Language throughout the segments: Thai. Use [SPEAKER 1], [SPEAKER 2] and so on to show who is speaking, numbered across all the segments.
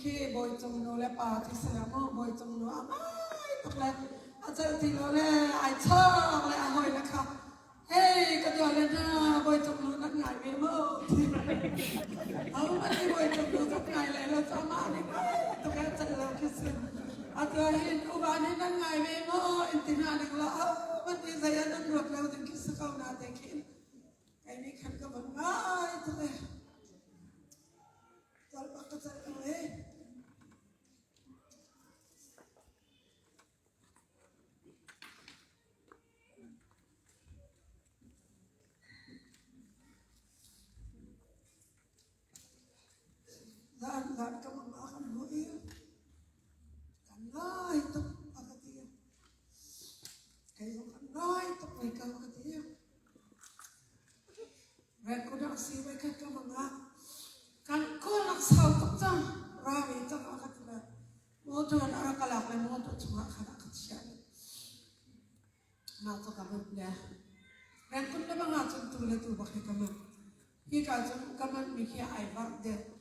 [SPEAKER 1] ขี้บอยจงโนและป่าที่สยามบอยจงโนอ้ายตกแล้วอาจารย์ที่เราเลยไอ้ชอบเลยอ้อยนะคะเฮ้ยก็ตัวเลยนะบอยจงโนนักไงเมโมเอาไม่ได้บอยจงโนนักไงเลยเราจะมาเนี่ยตกแล้วจะเราคิดสิอาจารย์เห็นอุบานี่นักไงเมโมอินทินานักละเอามันที่sayaนั่งรถแล้วถึงคิดสักเอาหน้าแต่คิดไอ้นี่ขันก็มันง่ายตกเลยตอนปักก็จะเลยdan kamu makan buih kan naik tuh agak dia kayak kan naik tuh mereka agak dia mereka udah sih mereka kamu nggak kan kau nak sahut tuh jam rawi tuh agak dia mau tuh anak kalak mau tuh cuma kanak kecil mau tuh kamu dia mereka udah mengacung tuh le tuh pakai kamu jika acung kamu mikir ayat deh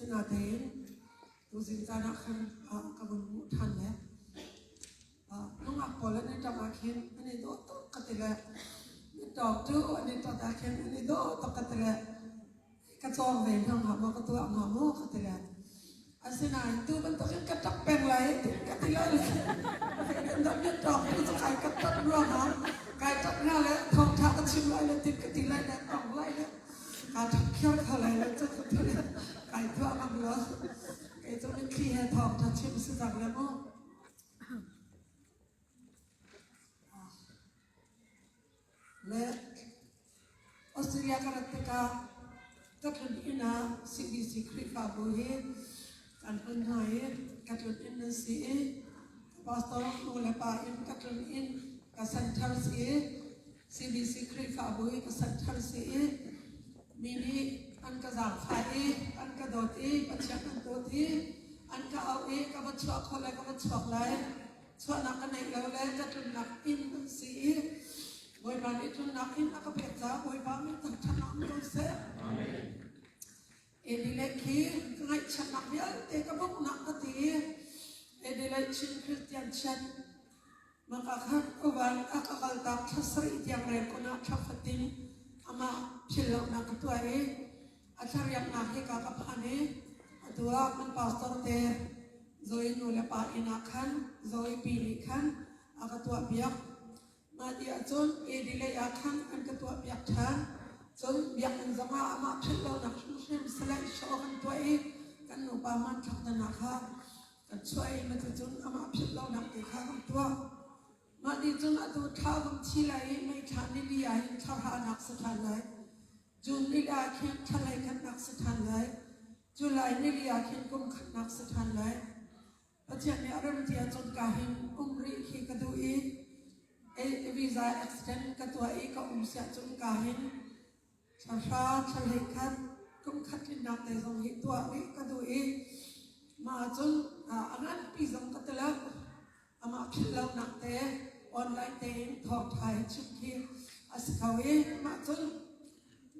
[SPEAKER 1] senatain tu zinta nak kan kabun mutan ya nung apolan ni tamakin ini do to katila ni dog tu ni to takin ini do to katila kacong ven hang ha mo katu ang ha mo katila asina itu bentuknya ketak peng lai katila ndak ni dog tu kai ketak dua ha kai tak na le thong tha ka chim lai le tin katila le ong lai le ka thak khyal kha lai le tu katilaไก่ตัวมันเหรอไก่ตัวนี้ขี้แห่ทองทัดชิมสุดจังเลยมั้งและออสเตรเลียกันติกากัตลุนอินาซิบิซิคริฟาโบเฮกันเป็นไงกัตลุนอินซีปาสตอร์นูเลปาอินกัตลุนอินกับเซนทรัลซีซิบิซิคริฟาโบเฮกับเซนทรัลซีมินิอันก็จางไฟอันก็โดดปัจจัยอันโดดอันก็เอาก็มาชกอะไรก็มาชกเลยชกนักกันในเราเลยจะจุนนักอินสีบอยบานนี้จุนนักอินนักเปียจ้าบอยบานนี้ตั้งชนะมันเสียเอ็นดีเล็กขี้ไงชนะเยอะแต่ก็บอกนักกันทีเอ็นดีเล็กชินคริสเตียนชันมากขันอุบาลอักขลตักทัศริยังเรียนคนนักชักตินอามาชิลล์นักตัวอาจารย์นักให้กับพันธ์ตัวมันพาสตอร์เตอร์โดยนูเลปาอินักขันโดยปีนิขันอากตัวเบียกมาดีอาจนเอดิเลยอาขันอันกตัวเบียกทันจนเบียกอันจะมาอามาพิลล์นักชุ่มชื่นสลายโชว์กันตัวกันนูปามันทักตนาคากันช่วยมาจนอามาพิลล์นักเด็กข้ากันตัวมาดีจนอาตัวท้าบังทีไรไม่ทันนี่ดีอาหินท้าหานักสถานเลยจุนนิลาเขียนทะเลขันนักสถานเลยจุลัยนิลาเขียนกุมขันนักสถานเลยปัจจัยนี้อารมณ์ที่จนกาหินรีขีกระดูวีซ่าเอ็กซ์เทนกระตัวก็เสียจนกาหินชาชาทะเลขันกุมขันที่นักแต่ทรงหิตัวกระดูมาจนอันนั้นปีสองกระตัวอามาพิลล์นักแต่ออนไลน์แต่ทอดไทยชุดที่อาศัยเขามาจน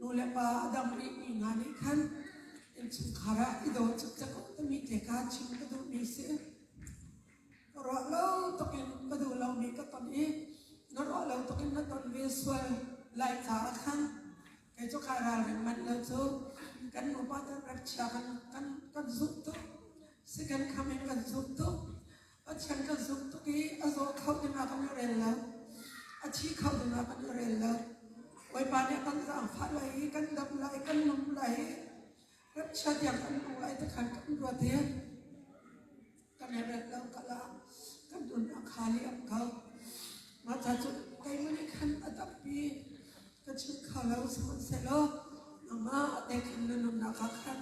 [SPEAKER 1] นูเลปาดัมรีมีงานนี้ขันอินสุขาระอิโดจุกจักต้องมีเทก้าชิมกระดูมีเสียรอเราต้องกินกระดูเรามีก็ตอนนี้นรอเราต้องกินนั่นตอนวิสุวลไล่ขาขันไอ้เจ้าขาราเรื่องมันเราจูกันอุปาจะรักษากันสุดตัวสิ่งกันคำเองกันสุดตัวอาจารย์กันสุดตัวที่อาโซเขาจะมากันเรียนแล้วอาชีพเขาจะมากันเรียนแล้วไว้ปานนี้กันสร้างฟ้าไหลกันดำไหลกันลมไหลรัชาติอย่างกันไหลตะขันกันรัวเทียนกันเรียนแล้วกันละกันดุนอาคาเลียมเขามาจากจุดไกลมันขันอัตปีกันชุดเขาแล้วสมุทรเซโลน้ำมาเด็กขันนันนักขัน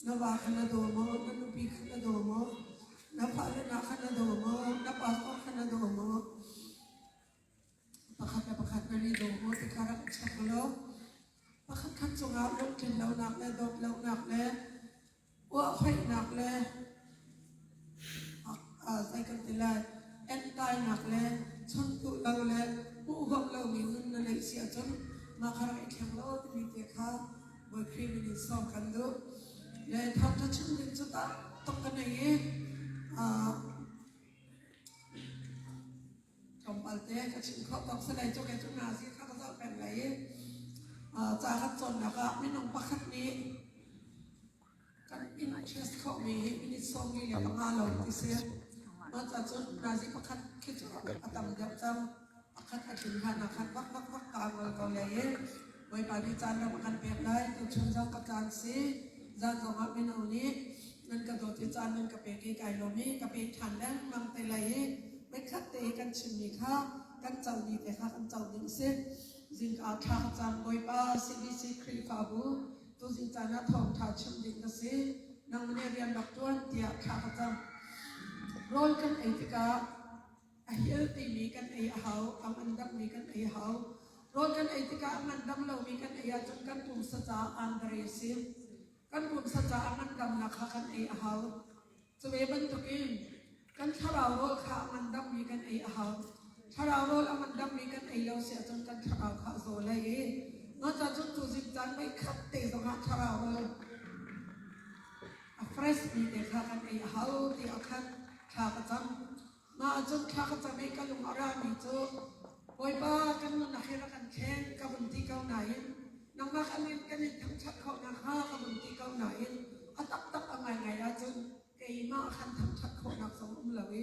[SPEAKER 1] นวาขันโดโมนันปีขันโดโมนับพาเลนักขันโดโมนับปาสขันโดโมประคัดนั่นนี่ดูโมติคารักชักโลประคัดขัดจงอาลุกขึ้นแล้วหนักเลยโดดแล้วหนักเลยว่าไฟหนักเลยใส่กันติเลยเอ็นตายหนักเลยชนตุเราเลยผู้หกเรามีเงินในเสียจนมาคารักแข็งโลที่มีเตะขาบอยครีมินิสองกันดูเลยทำทัชชิมดินสุดตา ต้องกันไหนจอมปัลเต้ก็ชิมเขาต้องแสดงโจแกจุนาสิข้าก็จะเป็นไรจากขัดจนนะคะไม่น้องประคัดนี้กันอินเชสเขามีมินิซองมีอย่างงานเราที่เสียมาจากจนราศีประคัดคิดว่าอัตมยับจำประคัดอธิษฐานประคัดวักกลางเราก็เลยไว้ปฏิจารเราประคัดเปรียบได้ตัวชนเจ้ากับจานสีจานสองไม่เอานี้นั่นกระโดดที่จานนั่นกระเปกไก่เรามีกระเปกทันแล้วมังเตลัยไม่คัดเตะกันชิมมีข้ากันเจ้าดีแต่ข้ากันเจ้าดิ้งเสียจิงอาทาจำไว้ป้าสิบิสิครีฟาบูตัวจิงจานาทองทาชิมดิ้งกันเสียนางมันเรียนบักต้วนเตียทาจำรอยกันไอติกาเฮียตีมีกันไอเฮาอันดับมีกันไอเฮารอยกันไอติกาอันดับเรามีกันไอยาจนกันปุ่มสัจจะอันเดรซิมกันปุ่มสัจจะอันดับนักกันไอเฮาจะเวบันตุกินกันทาราวข้าอันดับมีกันไอเฮาทาราวอันดับมีกันไอเราเสียจนกันทาราวข้าโซเลยนอกจากจนตัวจิตจันไม่ขัดเตะตรงนั้นทาราวเฟรชมีเด็กกันไอเฮาที่อาคันข้าประจำมาจนข้าประจำไม่กันลงอารามีโจโอยบ้ากันนั่นนักเรียนกันแข่งกับบุญที่เก่าไหนนักมากันเล่นกันทั้งชัดเขาหน้าข้ากับบุญที่เก่าไหนตักอะไรไงละจนเกี่ยมาคันทั้งชัดเขาหนักสองเลย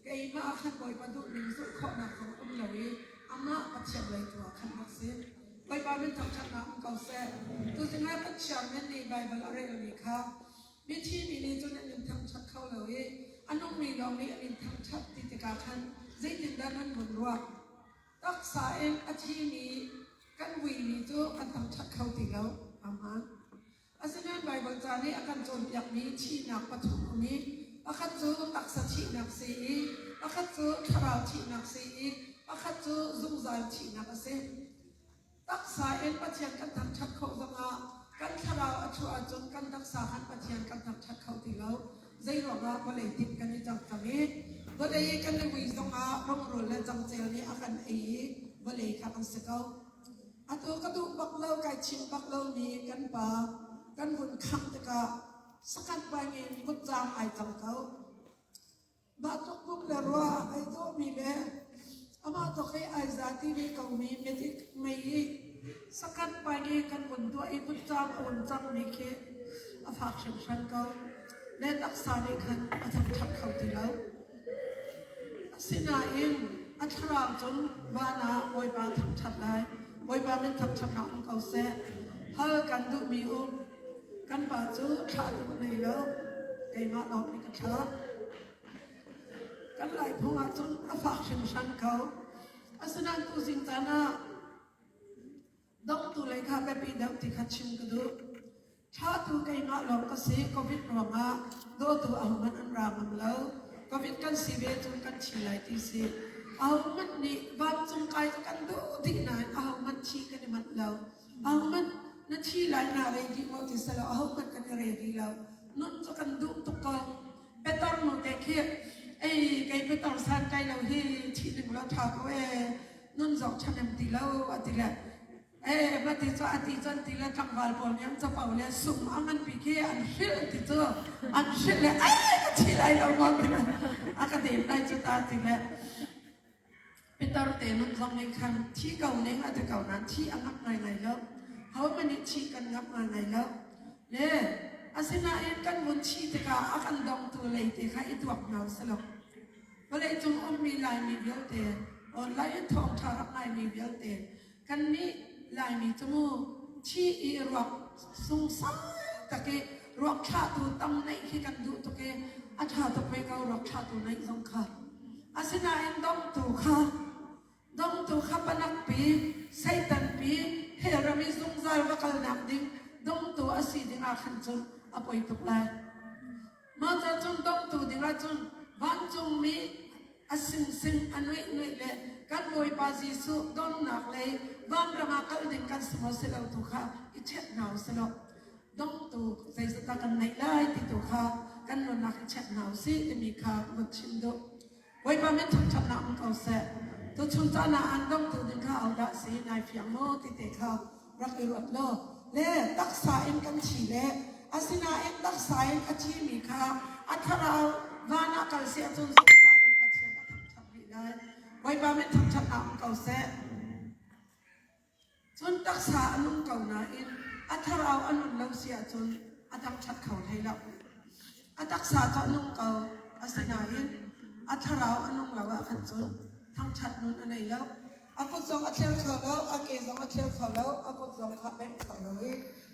[SPEAKER 1] เกี่ยมาคันโอยประดุนิ่งสุดเขาหนักสองเลยอามาปัจเจกเลยตัวคันนักเสียโอยบ้าเป็นทั้งชัดนักเขาเสียตัวสิ่งนั้นปัจเจกนั้นในไบเบิลอะไรนี่ค่ะวิธีมีในจนนั้นทั้งชัดเขาเลยอันนู้นมีลองนี้อันนี้ทั้งชัดติดการคันใจติดด้านนั้นหมดรัวรักษาเองอาชีพนี้กันวีนี้จูอันทั้งชัดเขาติดแล้วอามาอาศัยนั้นไบเบิลจานี้อาการจนอยากมีชีนักปฐมนี้อาการจูตักษชีนักสีอาการจูทาราวชีนักสีอาการจูซุ่มใจชีนักเสียรักษาเองปัจจัยกันทั้งชัดเขาจะมากันทาราวอัจฉริยะกันรักษาหันปัจจัยกันทั้งชัดเขาติดแล้วใจเราว่าบริติดกันในจังจังนี้บริกันในวิสังอาพงรุนและจังเจลนี้อาการบริกันสกาวอัตัวกระดูกบักเล่าไก่ชิมบักเล่านี้กันป่ากันหุ่นคำตะกาสกัดไปเงินมุดจามไอจังเขาบาตุกบุกเลรัวไอโตมีเล่อามาตกไอซาที่นี่เขามีเมติไม่สกัดไปเงินกันหุ่นตัวไอมุดจามหุ่นจังนี่เคอาฝากเชิญฉันเขาเล่นรักษาในคันอาจารย์ทักเขาตีแล้วสินาเองอัชรามจนวานาโวยบาทำชัดได้โวยบาเป็นทำชัดหนักของเขาเสียเฮากันดูมีอุ้มกันบาจูขาดในแล้วไอ้มาลองในกระชากกันไหลพงอาจนอาฝากเชิญฉันเขาอาสนันตุสิงตานาดอกตุเลยค่ะแบบปีเดียวที่ขัดชิมกันดูชาตูไก่มาลองก็เสียโควิดรวมมาโดตัวเอามันอันรามันแล้วโควิดกันสีเวจุนกันชีไหลที่เสียเอามันนี่วันจุนไก่กันดูดีนายเอามันชีกันมันแล้วเอามันนั่นชีไหลนาเรดีว่าที่สละเอามันกันเรดีแล้วนั่นจะกันดูตุกองเปตอนมันเด็กเฮียไอ้ไก่เปตอนสันไก่เราที่ชีหนึ่งเราทากเอานั่นสองชั้นตีแล้วอันที่ละมาติดตัวอันที่จนตีละทำวาลบอลยังจะเป่าเลยสุ่มอันมันปีเกอันชิลติดตัวอันชิลเลยก็ชิลอะไรเรามองกันอากาศเย็นได้จุดตาติดเลยเป็นตอนเตะมันทำในคันที่เก่าเนี้ยอาจจะเก่านั้นที่อันนับไงแล้วเขาไม่ได้ชี้กันนับไงแล้วเนี่ยอาศัยนั่นกันบนชี้ตะกาอาการดองตัวเลยแต่ค่ะอีตัวเงาสลบเวลาจุ่มมีลายมีเบี้ยวเตะออนไลน์ทองทารักลายมีเบี้ยวเตะกันนี้ลายมีจมูกชี้อีรวกสงสารตะเกรวกชาตูตั้งในที่กันดูตะเกอาชาตะไปเการวกชาตูในสงขาอาศัยนั่นดองตัวค่ะดองตัวข้าพนักปีไซตันปีเฮรามิสงสารวักลนักดิ้งดองตัวอาศัยดิ้งอาขันจนอภัยตุกลายมาจากจนดองตัวดิ้งอาจนวันจงมีอาสิงสิงอันนุ่ยเล่กันบอยปาจิสุดอนนักเลยวันประมาคัลดิ้งกันสมอสเลวตุค่ะอิเช็ดหนาวสลบดองตัวใจสตากันในไล่ติตุค่ะกันนนักอิเช็ดหนาวสิมีค่ะมุดชิมดูไว้ปาไม่ทำชันนักมันเอาเสะตัวชุนจานาอันดองตัวดิ้งค่ะเอาดักสีนายเพียงโมติเตะค่ะรักอีรวดโลเล่ตักษาเอ็นกันฉีเล่อาศินาเอ็นตักษาเอ็นอาชีมีค่ะอา ถ้าเราวานาการเสียจนสงสารปัจเจียนทำชัดไม่ได้ไว้บ้าไม่ทำชัดอ่ำเก่าแซ่จนตักษาอนุเก่าหนาอินถ้าเราอนุเราเสียจนทำชัดเขาให้เราตักษาจนอนุเก่าสินาอินถ้าเราอนุเราขันจนทำชัดนุนอะไรแล้วก็จงเทียบเขาแล้วเกจงเทียบเขาแล้วก็จงขับเป็นเขาแล้ว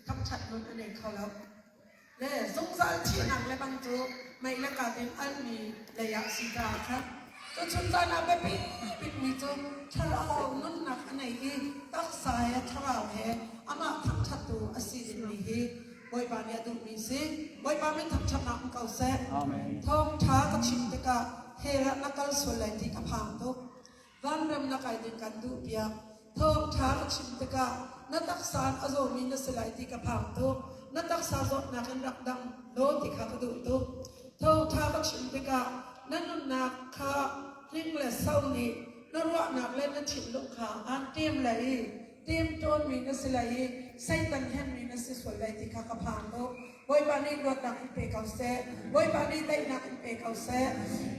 [SPEAKER 1] ทำชัดนุนอะไรเขาแล้วเนี่ยสงสารที่หนังและบรรจุไม่ละกาเป็นอันมีระยะสีดาครับจนชนใจนับไปปิดมีจงถ้าเรานุ่นหนักอันไหนอีกตักสายถ้าเราแพ้อามาทำชัดตัวอสิริมีฮีบอยบานเนี่ยดูมีสิบอยบานไม่ทำชัดหนักเก่าแซ่ทองท้ากับชิมตะกะเฮระนักการส่วนแรงที่กระพังตุกวันเริ่มนักไอเดินกันดูเปียทองท้ากับชิมตะกะนักตักสารอโศมีนัสลายที่กระพังตุกนักตักษาจดนักรักดังโน้ติขาดูตุเท่าท่าบักชิมเปกานั่นนักข้าทิ้งและเศร้านี้นรัวนักเล่นนั่นฉิมลูกขาอันเตรียมเลยเตรียมโจนมีนัสไลใส่ตันแทนมีนัสสวยเลยที่ข้ากระพานโตบอยบานีรถนักเปกเอาเซ่บอยบานีได้นักเปกเอาเซ่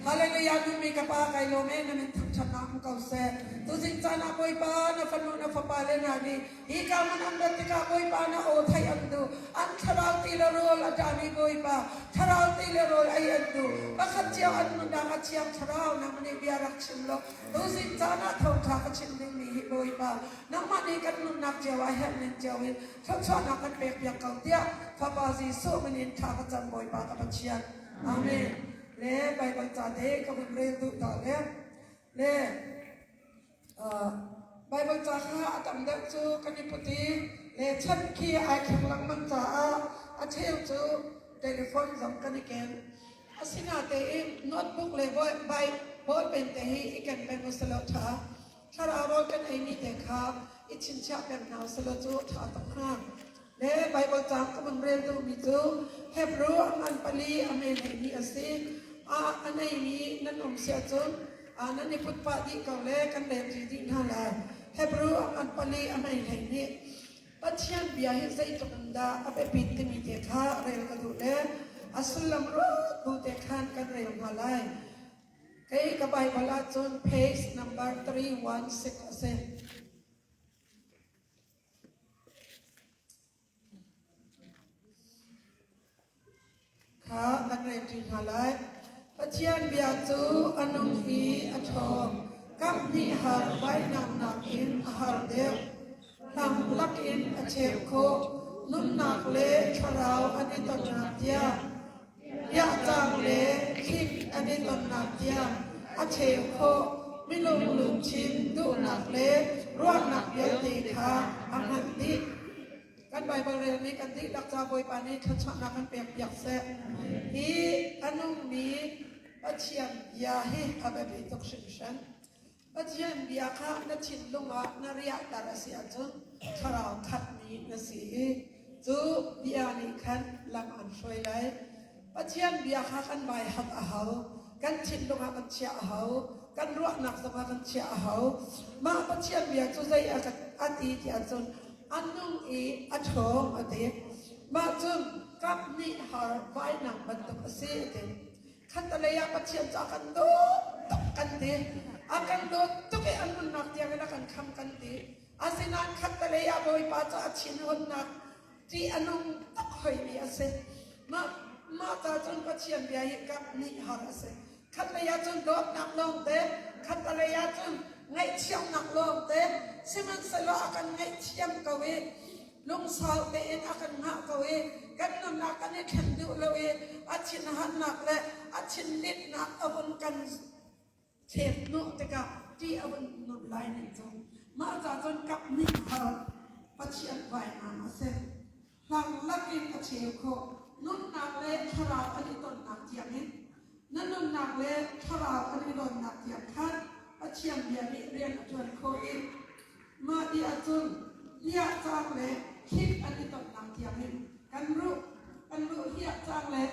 [SPEAKER 1] ฮาเลลูยาดูมีกระปาไกโลเมนนั่นทำชนะมุกเอาเซ่ตุสินจานาบอยบานะฟันโนนะฟับาเลนาดีฮีกามันอันดัตติกาบอยบานะโอไทยอันดูอันทราวตีละโรลอาจารย์บอยบาทราวตีละโรลไออันดูบักเจียวอันมันดังเจียงทราวนะมันเบียรักชิมโลตุสินจานาทองทากชิมดิมีบอยบาน้ำมันนี่กันนุนนักเจียวไอเห็นเจียววินชอบชอบนักกันเปียกเปียกเก่าเตี้ยฟาบาซีสู้มันยินทากจันบอยบากับเชียนอาเมนเล่ไปบรรจาเด็กกับเรียนดูต่อเล่ไปบรรจาข้าตัมเด็กจูกันยุปติเล่ฉันขี้ไอแข็งลังมันจ่าอาเชลจูเทเลโฟนสำคัญอีกแกนสินาเตอิโน้ตบุ๊กเลยบอยเป็นเตหีอีกแกนเป็นมุสลิมท่าถ้าเราบอกกันไอ้นี่เด็กครับอิชินชาเป็นนาวสลจูท่าตั้งห้างเล่ไปบรรจากับมันเรียนดูมิจูเฮบรูอันปลีอเมริกาสิอันไหนนี้นั่นองเสียจูนั่นนี่พุทธปฏิเก่าเล่กันเดินจีนฮาลาเฮบรูอันปลีอเมริกานี้ปัจจัยเบียร์ใจตรงดาอเปปิดมีเด็กข้าเรียนกันดูเล่อัสลัมรูดูเด็กข้ากันเรียนฮาลาเฮ้ยกับไปบาลาจน page number 316ข้านักเรียนจีนฮาลาปัจจัยเบียร์จูอนุฮีอัทอกับนิฮาร์ไว้นำนักอินฮาร์เดลทำลักอินเชฟโคนุ่นนักเล่ชราวอันนี้ตอนนักยายาจังเล่คิกอันนี้ตอนนักยาเชฟโคมิลงลุงชินดูนักเล่ร่วมนักเยติคาอันหันติกันใบบางเรียนนี้กันที่ดักจาบอยปานี้ทัชนากันเปียกอยากเสฮีอนุมีปัจจัยยาฮีอาเบบิตุกชิมชันปัจจัยเบียข้านัชินลงอ่ะนริยาตาราเสียจนทาราวขัดมีนสีจูเบียนี่ขันลังอันช่วยไล่ปัจจัยเบียข้ากันใบหักอาหาวกันชินลงอ่ะกันเชียอาหาวกันรัวนักสภากันเชียอาหาวมาปัจจัยเบียจูใจอาทิตย์จนอันนุ่งอัฐงอเดมาจุนกับนิฮาร์ไว้นังบรรทุกเสียเดขันตะเลยปัจจัยจากกันโดตกันเดอากันโดตุกอันนุ่นนักเดียกันกันคำกันเดอาศินันขันตะเลยบอยปัจจัยชินหุ่นนักที่อันนุ่งตักหอยมีอาเซมาตาจุนปัจจัยเบียกับนิฮาร์อาเซขันเลยจุนโดนักลงเดขันตะเลยจุนไงเชี่ยมนักลงเดสิมันสละอากันไงเชี่ยมกเวลุงสาวเตนอากันหากเวกันนุ่นนักกันเนี่ยขันดูเลวอาชินหันนักและอาชินนิดนักเอาบนกันเทปนุตกะที่เอาบนนุลายนี่จงมาจากจนกับนิฮาปัจจัยไว้อามาเซหลังลักอินอาเชียโคนุ่นนักและทาราวอันนี้ต้นนักเทียมนี้นั่นนุ่นนักและทาราวอันนี้ต้นนักเทียมคันอาเชียนเบียร์เรียนจนโคอินมาดีอาจุนเลียจางเลยคิดอันนี้ต้นนักเทียมนี้กันรู้เฮียจางเลย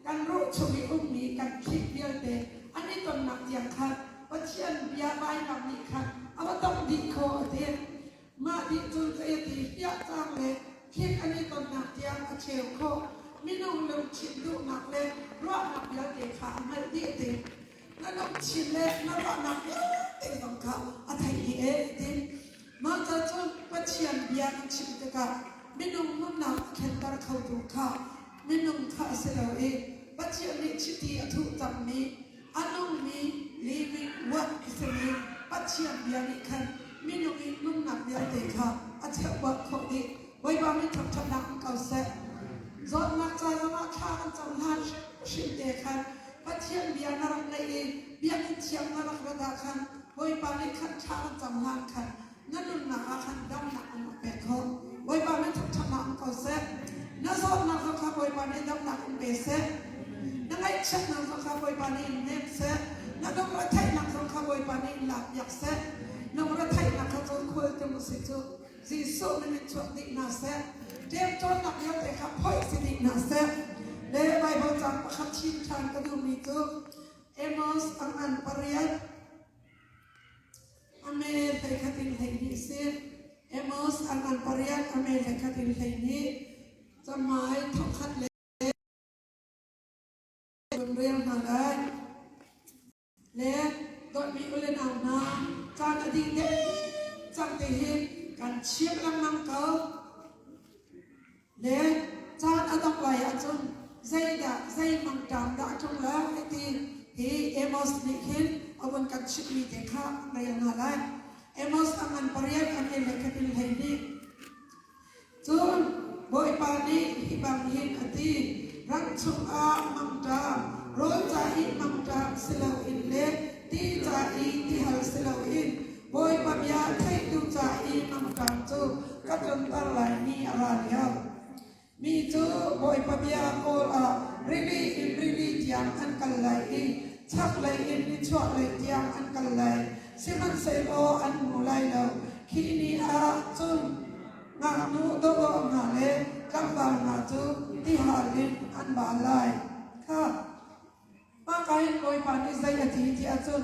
[SPEAKER 1] กันรู้ชวีมีกันคิดเดียวเตอันนี้ต้นนักเทียมคันอาเชียนเบียร์ใบนำนี้คันเอามาต้องดีโคเตมาดีจุนเสียทีเฮียจางเลยคิดอันนี้ต้นนักเทียมอาเชียวโคมินุ่งลงชิดดูนักเลยรอดนักเดียว ชินเล่นั่นว่านักเยอะเต็มของเขาอะไรเอ๋ดินมาจากจนปัจจัยเบียร์ชิมตะกะไม่นุ่มนุ่มหนักแค่ตาเขาดูเขาไม่นุ่มข้าเสียเลยปัจจัยนี้ชิดที่ถูกจำมีอันนุ่มมี living what is a me ปัจจัยเบียร์นี่คันไม่นุ่มมีนุ่มหนักเดียวเด็กเขาอาจจะว่าเขาดีไว้บ้านไม่ทำนักเขาเสียจนนักใจว่าข้ากันจำหันชิมเด็กคันปัจจัยเบียร์น่ารักเลยเบียร์ที่เชียงน่ารักระดับคันไว้บ้านไม่ขัดข้ากันจำหันคันนั่นนุ่มหนักคันดำหนักอันเป็ดเขาไว้บ้านไม่ทำนักเขาเสียนั่นสอนนักเขาไว้บ้านไม่ดำหนักอันเป็ดเสียนั่นไอ้เช็ดนักเขาไว้บ้านไม่เน็บเสียนั่นดำรัฐไทยนักเขาไว้บ้านไม่หลับยักเสียนั่นรัฐไทยนักเขาจนคุยกันมุสิจุจีสุนั่นเป็นช่วงดินาเสียเดี๋ยวจนนักเยอะแต่เขาพ่อยสิดินาเสียเดี๋ยวไปบอกจังขับชิมทางกระดูมีจุเอมอสอังอันปริยัติอเมริกาขัดหินหิสิเอมอสอังอันปริยัติอเมริกาขัดหินหินจะหมายทองคัดเลยเรียนมาได้เล็กโดยมีอุเลนเอาหน้าจานอดีตเนี่ยจังเทียนการเชียบลังน้ำเก่าเล็กจานอดองไหลอาจนใจด่าใจมังดำด่าจงแล้วไอ้ทีฮีเอมอสนิคินเอาบนการชิบมีเด็กข้าเรียนมาได้เอมอสอังอันปริยัติอันเอเล็กขัดหินหินจุนบอยปานีฮิบังหินอดีรักชุงอามังดาโรจาอิมังดาสิลาวอินเล่ตีจาอิที่ฮัลสิลาวอินบอยปามยาไทยดูจาอิมังดาจูกัจจนตาลายมีอะไรเดียวมีจูบอยปามยาโอลารีจางอันกันไหลชักไหลอินนิชวไหลจางอันกันไหลสิมันเซโลอันมูไลแล้วคีนีอาจุนงานูโตโกงาเลกัมบานาจูที่ฮาลินอันบาลายค่ะมาไกลโดยปานิสัยที่ที่อาจุน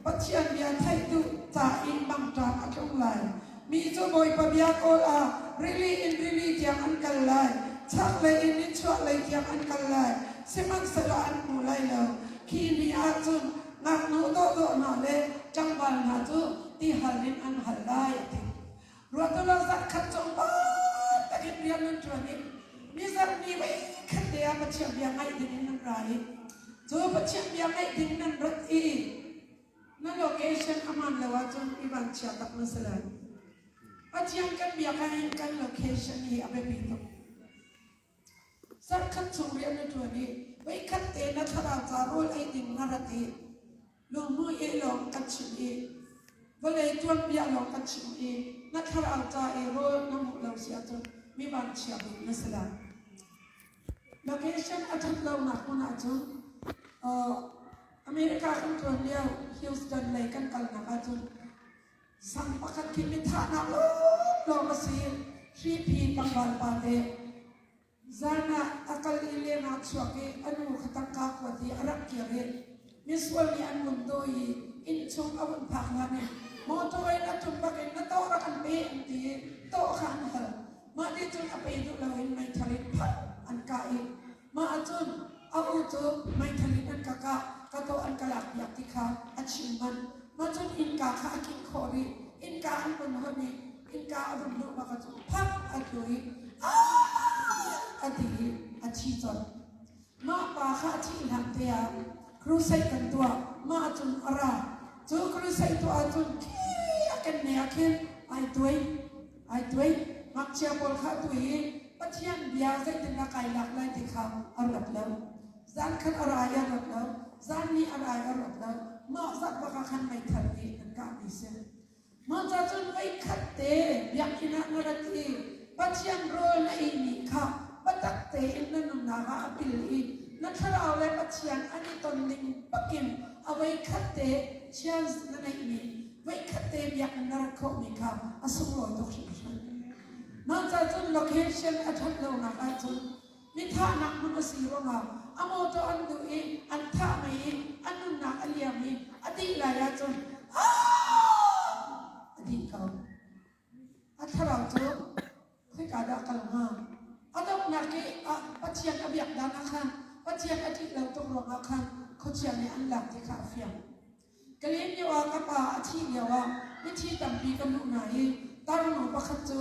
[SPEAKER 1] ปัจจัยเบียไทยตุจ่าอินบังจางอันตรงไหลมีจูบอยปะเบียโกลารีจางอันกันไหลชักเลยอินนิชวเลยจางอันกันไหลสิมันเสลอันมูไลแล้วคีนีอาจุนงานูโตโกงาเลจังบานาจูที่ฮาลินอันฮัลไลรัวตัวเราสักขัดจงบ้าแต่กินเรียนนั่นจวนนี้มีสักมีไว้ขัดเดียปัจจัยยังไงดึงนั่นไรจูปัจจัยยังไงดึงนั่นรักอีนั่นโลเคชั่นอามันเลวจนอีวันเชียตักนั่นสลายปัจจัยกันเบียกันโลเคชั่นนี้เอาไปปิดตัวสักขัดจงเรียนนั่นจวนนี้ไว้ขัดเตนัทราจารุไอดึงนารัติลงมือเอลองกัดชิมวันเลยจวนเบียลองกัดชิมนักข่าวจ่าเอโร่น้ำมุเราเสียจนมีบางเชียบนั่นสิละโลเคชั่นอาจารย์เราหนักมันอาจารย์อเมริกาอันตัวเดียวฮิวสตันเลยกันกันนักอาจารย์สัมปักคิมิธานาโลลองมาซีชีพีปังบาลปาเดจานะอักลิเลนักสวกอนุขตังกากวดีอารักเกียร์มิสวลมีอันมุนโดยอินชงอวันพักงานมอตัวเองนั่งจุดบักเองนั่งโต๊ะรักันเป๊ะตีโต๊ะขันเหรอมาที่จุดอเปย์ดูเราเห็นไม่ทะเลพัดอันกายมาจุดเอาจุดไม่ทะเลอันกะกะโตอันกะหลักอยากที่เขาอัดชิมมันมาจุดอินกาข้ากินคอรีอินกาอันบนหัวนี้อินกาอันบนหัวมาจุดพักอัดด้วยอัดดีอัดชีจนมาปาข้าที่หลังเตียครูใส่กันตัวมาจุดอะไรจูครูใส่ตัวจุดกันเนี่ยคือไอ้ตัวมักเชียร์บอลข้าตัวปัจจัยเบียร์ใส่ถึงนักไก่หลักเลยที่เขาอร่อยแล้วจานขันอะไรอร่อยแล้วจานนี้อะไรอร่อยแล้วมาสักว่าขันไม่ทันนี่นั่นก็ไม่เสียมาจะจนไว้ขัดเตะอยากกินอะไรที่ปัจจัยโรยในนี่ค่ะปัจจัยเตะนั่นน่ะฮะปิลีนักข่าวเลยปัจจัยอันนี้ตอนนี้ปักกินเอาไว้ขัดเตะเชียร์นั่นเองไว้ขัดเตะอยากกินอะไรก็มีค่ะอาศัยรอยตกชิ้นชั้นมาจากจุดโลเคชั่นอาจารย์เราหนักอาจารย์มิท่านักมันสีร่างอโมโตอันดูอันท่าไม่อันนุ่นนักอันเลียมอดีตหลายอาจารย์อดีตเขาอัฐเราจุดให้การดักกันมาอันดับนักปัจจัยกระเบียดด้านอาคารปัจจัยอดีตเราต้องรองอาคารเขาเชียร์ในอันหลักที่ขาเฟียง กะเลียนเยาวากะปาอาชีเยาวาไม่ชีตัมปีกันลุไหนตาหนูปะขัดจู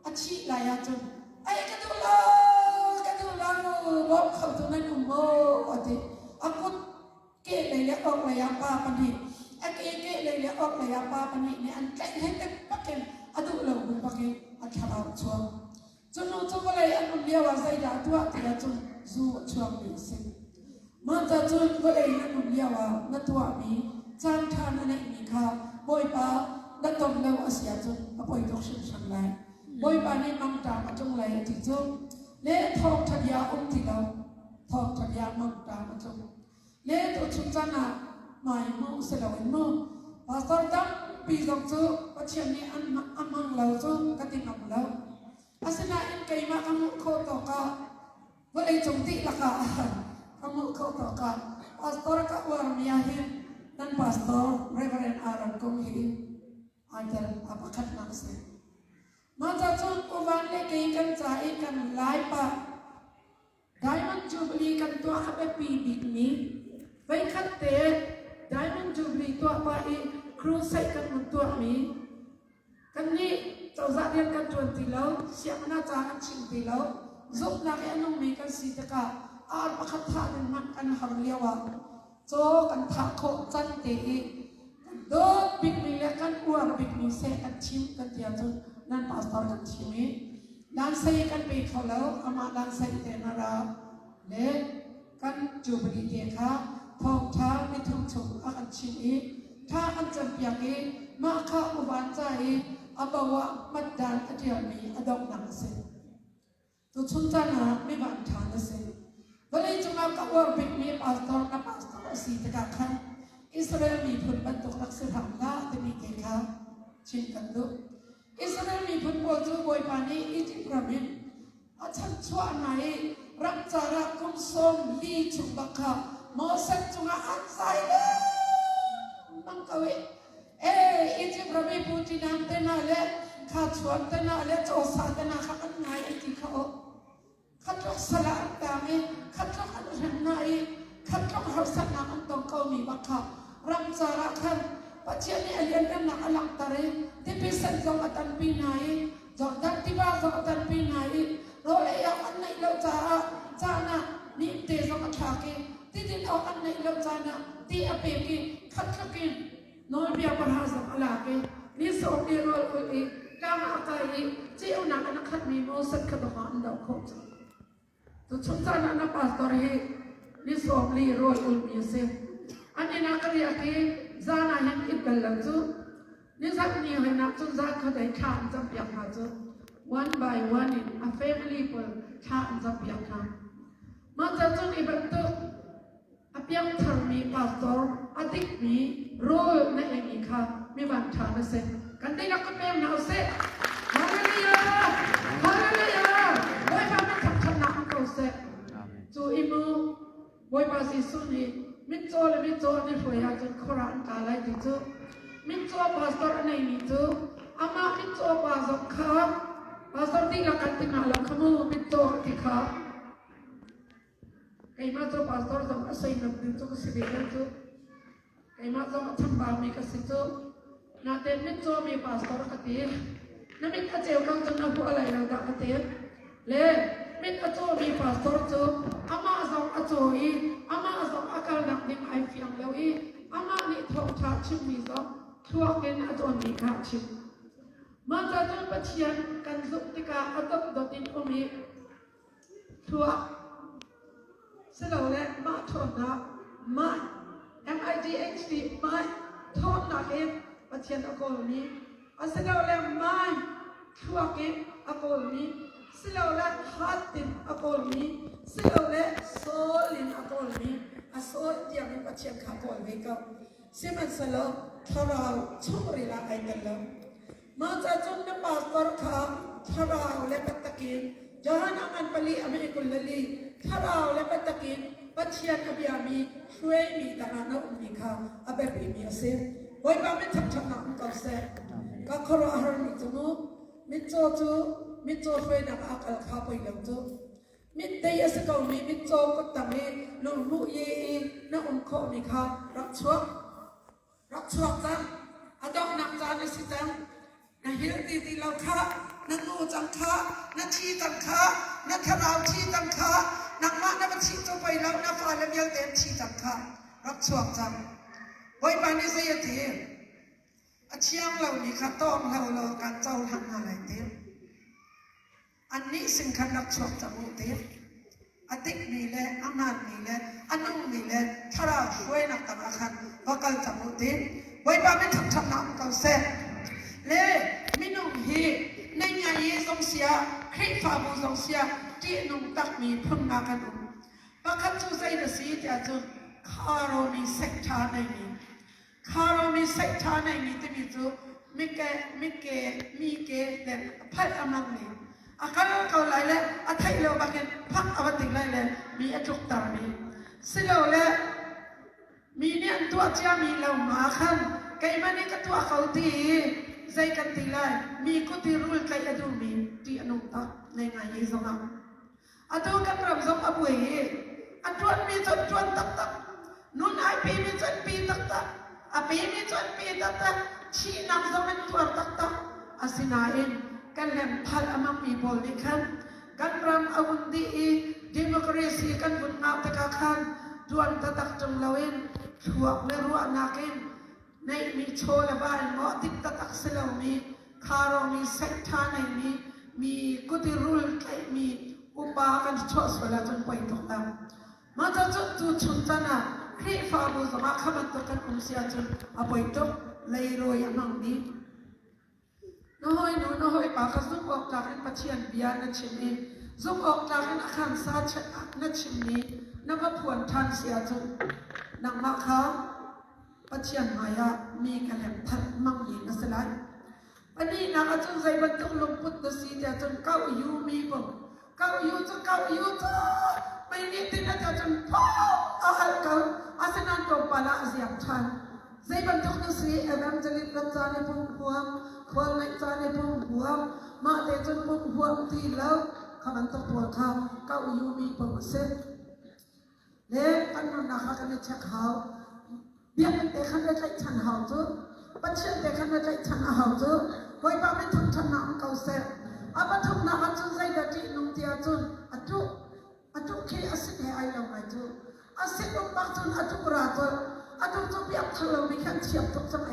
[SPEAKER 1] อาชีลายาจูไอ้กระดูลาบอกเขาตรงนั้นอุโมอดีอากุดเกะเลยออกเลยปาปันหิอาเกะเลยออกเลยปาปันหิเนี่ยอันแก่ให้เต็มปักเก็นอดูเราบุญปักเก็นอัฐราชัวจนนู้นจงเลยอันนุ่มเดียวว่าใจดาตัวที่จะจงสู้ชัวมีสิ่งมันจะจนก็เลยอันนุ่มเดียวว่านัตัวมีจางทานอันนี้มีค่ะบ่อยป้าดัดตรงแล้วอาเซียจนบ่อยตกสิ่งสังเลยบ่อยป้านี่มังตามาจงเลยที่จงเล่ทองทัดยาองที่เราทองทัดยามังตามาจงเล่ตัวชุดจันทร์หมายมุ่งเสลวินมุ่งภาษาดังปีจงจูปัจจัยนี้อันมังเราจงกตินับเราอาศัยอินเกย์มาคำโคตกะว่าเลยจงติละกะคำโคตกะภาษาระกวารมีอาหินนั่นภาษาเรเวอเรนอารันคงหินอาจารย์อาปักนักเสมาจากจงอุบันเล็กกันใจกันหลายปะได้มันจูบลีกันตัวขับไปปีบิดนี้ไปขัดเตะได้มันจูบลีตัวไปครูใส่กันมันตัวนี้กันนี้เจ้าจะเรียนกันจวนตีแล้วเสียงน่าจะกันชิงตีแล้วจุกนักอันนุ่มมีกันสีตะกะอาร์ปักท่าเป็นมันกันหางเลี้ยวโจกันทักโคจันเตะโดดบิดมีเล็กกันอ้วนบิดมีเสกันชิมกันเดียวจนนั่นภาษากันชิมด้านใส่กันไปเขาแล้วอามาด้านใส่เตนาราเล็กกันจูบดีเดียค่ะทองช้าไม่ทุ่งชมอากันชิมถ้าอันจำเปียกมาข้าอุบานใจอาบวะมัดดานอเดียมีอดองหนังเสตัวชุนจานาไม่บานทานเสวันนี้จุมากับว่าบิดมีภาษานับภาษาสีตะกัขันอิสราเอลมีผลบรรทุกนักสืบหางละแต่มีเกค่ะชินกันดูอิสราเอลมีผลโบจูบอยปานีอิจิปรามินอาจารย์ชัวไหนรักจาระกุมสมลีชุบักค่ะมอสันจุงอันใจเลยนังกวีอิจิปรามินพูดที่นั่นเตน่าเล่ข้าชวนเตน่าเล่โจสาเตน่าข้ากันไงไอ้ที่เขาขัดรกสลายดามีขัดรกอันเห็นไหนขัดรกหัวสันนักอันต้องเขามีบักค่ะรังจาระขันปัจจัยนี้เรียนกันนักอลังตารีที่พิเศษจงอัตันปีไหนจงดันที่บ้านจงอัตันปีไหนเราเลยเอาอันไหนเราจานะนี่เตจงอัฐากีที่ดินเอาอันไหนเราจานะที่อเปกีขัดรกินน้อยเบียบรหาสังอลากีนี่สองดีโรลกุลีกางอากาศเจ้าหนักนักขัดมีโมสักขัดหันดอกโคจรตัวชุนจานะนับปัสตอรีนี่สองลีโรลกุลีเซอันนี้นักเรียนที่จานะยังอิบกันแล้วจูนี่สักนี้ให้นักจุนจักเขาได้ทานจับยังหาจู one by one in a family เปิดทานจับยังหามาจากจุนอีบันตุอภิยังทำมีปัสตอร์อดิกมีโรลในเองอีกค่ะมีบันทานเสร็จกันได้นักเรียนเอาเสร็จฮาเลลูยาฮาเลลูยาไว้ทำให้ทำนักเอาเสร็จจูอิมูไว้ภาษีสุนีมิโจและมิโจนี่ฝอยจนโคราชกาไลติจูมิโจภาษาในมิโจอามามิโจภาษาข้าภาษาที่ละกันตินาละขโมมิโจที่ข้าไอ้มาโจภาษาจงอาศัยนับดิจูก็สิเดียนจูไอ้มาโจมาทำบามีก็สิจูนาเต็มมิโจมีภาษากตินั่นมิกระเจียวกังจงนับอะไรเราดักเตียเล่มิกระโจมีภาษาจูอามาจงอาโจอีอามาจงอาการหนักนิ่งไอฟิยังเลวีอามานี่ทองชาชิมมีจงทัวกินอาจารย์มีข้าชิมมาจากจนปัจจัยกันสุติกาอัตตตินอมีทัวเสร็จแล้วมาทอนนะมา MIDHD มาทอนนักเองปัจจัยนักกอลนี้เสร็จแล้วมาทัวกินนักกอลนี้เสร็จแล้วฮัตตินนักกอลนี้เสร็จแล้วโซลินนักกอลนี้โซลที่มีปัจจัยขับกอลนี้ก็เสมันเสร็จแล้วทาราวช่วยรีลาไอเดลมาจากจุดนั้นปัสตอร์ข้าทาราวและปัตตะกินจานังอันปลีอเมริกุลลีทาราวและปัตตะกินปัจเจียนอภิยามีช่วยมีต่างๆอุมีข้าอเบปีมีเสียไว้บ้างไม่ทับทับนักก็เสียก็ขออาหารมิจมูมิจจูมิจช่วยนักอักข้าไปยังจูมิเตยสกาวมีมิจก็ตั้งมีนุ่มมุยนักอุ้มข้อมีข้ารักชัว ช่วงจังอดอกนักจานสิจังนะเฮลตีตีเราค่ะนักงูจังค่ะนักชีจังค่ะนักขราวชีจังค่ะนักมานักบัญชีตัวไปแล้วนักฝ่ายและเมียเต็มชีจังค่ะรักช่วงจังไว้ปานนี้เสียทีอาเชียงเรานี่ค่ะต้องเราการเจ้าทำอะไรเต็มอันนี้สิ่งขันรักช่วงจังเต็มอติกมีแลอานาดมีแลอันนุ่มมีแลทาราช่วยนักต่างกันว่ากันจังเต็มไว้ปานไม่ทำน้ำกันเสร็จเล่มินุ่มฮีในงานยี่สงเสียคริฟ้าบุสงเสียที่นุ่มตักมีพุ่งมากันนุ่มบางครั้งจูใจเดสีจะจุดคารโรนีเซ็กชาในนี้คารโรนีเซ็กชาในนี้ที่มีจูมิเกเด่นพัดอมังนี้อาการเขาไหลเลยอาทัยเราบางทีพักอวติไหลเลยมีอจุกตานี้สิเราเลยมีเนี่ยตัวเจ้ามีเรามาขันไก่มันนี่ก็ตัวเขาตีใจกันตีไล่มีกุฏิรูลไก่อดูมีที่อนุตักในงานยี่สองอันตัวกันรำสมอบุยอันตัวมีจนตักนุ่นไอปีมีจนปีตักอปีมีจนปีตักชีนักสมัยตัวตักอาศินาเองกันเล่นพัลอมังมีบอลนี่ขันกันรำอาวุธดีดิโมคราซีกันบุญนาตะกาขันดวนตักจงเลวินช่วงไม่รู้อนาเกนในมีโชว์ละบ้านหมอติดตักเสลามีคารอมีเซ็ตทาในมีกุฏิรูลไก่มีอุปากันชดเวลาจนไปตกต่ำมาจะจุดจุดชุนจันทร์ครีฟ้าบุษมาขมันตกันอุเสียจนอภัยตกเลยรวยอันนี้น้อยปากซุ่มออกจากนั้นปัจเจียนเบียร์นัชชิมนี้ซุ่มออกจากนั้นขันซาชนัชชิมนี้นับผวนทันเสียจนนักมาค้าปัจเจียนมายามีกันแหลมทัดมั่งมีนัสไลอันนี้นักจนใจบรรทุกลงพุทธสีเดียจนเก้ายูมีบ่เก้ายูจะไม่นี่ติดนะจนพ่ออาลเขาอาสนันตปาลาเสียบทันใจบรรทุกนัสีเอเวมจลิตรัจานิพุ่งหัวควรไม่จานิพุ่งหัวมาเตจนพุ่งหัวที่แล้วขมันตกตัวเขาเก้ายูมีบ่เสร็จเล่กันนั่นนะคะกันเช็คเขาเบี้ยเป็นเด็กขันได้ฉันหาวจูปัจเจกเด็กขันได้ฉันหาวจูไว้ป้าไม่ทำฉันน้ำเก่าเสร็จอาบัตทุกน้ำจุใจเด็กที่นุ่งเตียจุนอัตุขี้อาศิษย์ให้เราไม่จูอาศิษย์นุ่งปักจุนอัตุกราจุจุเบี้ยทะเลมีขันเชียบทุกจัง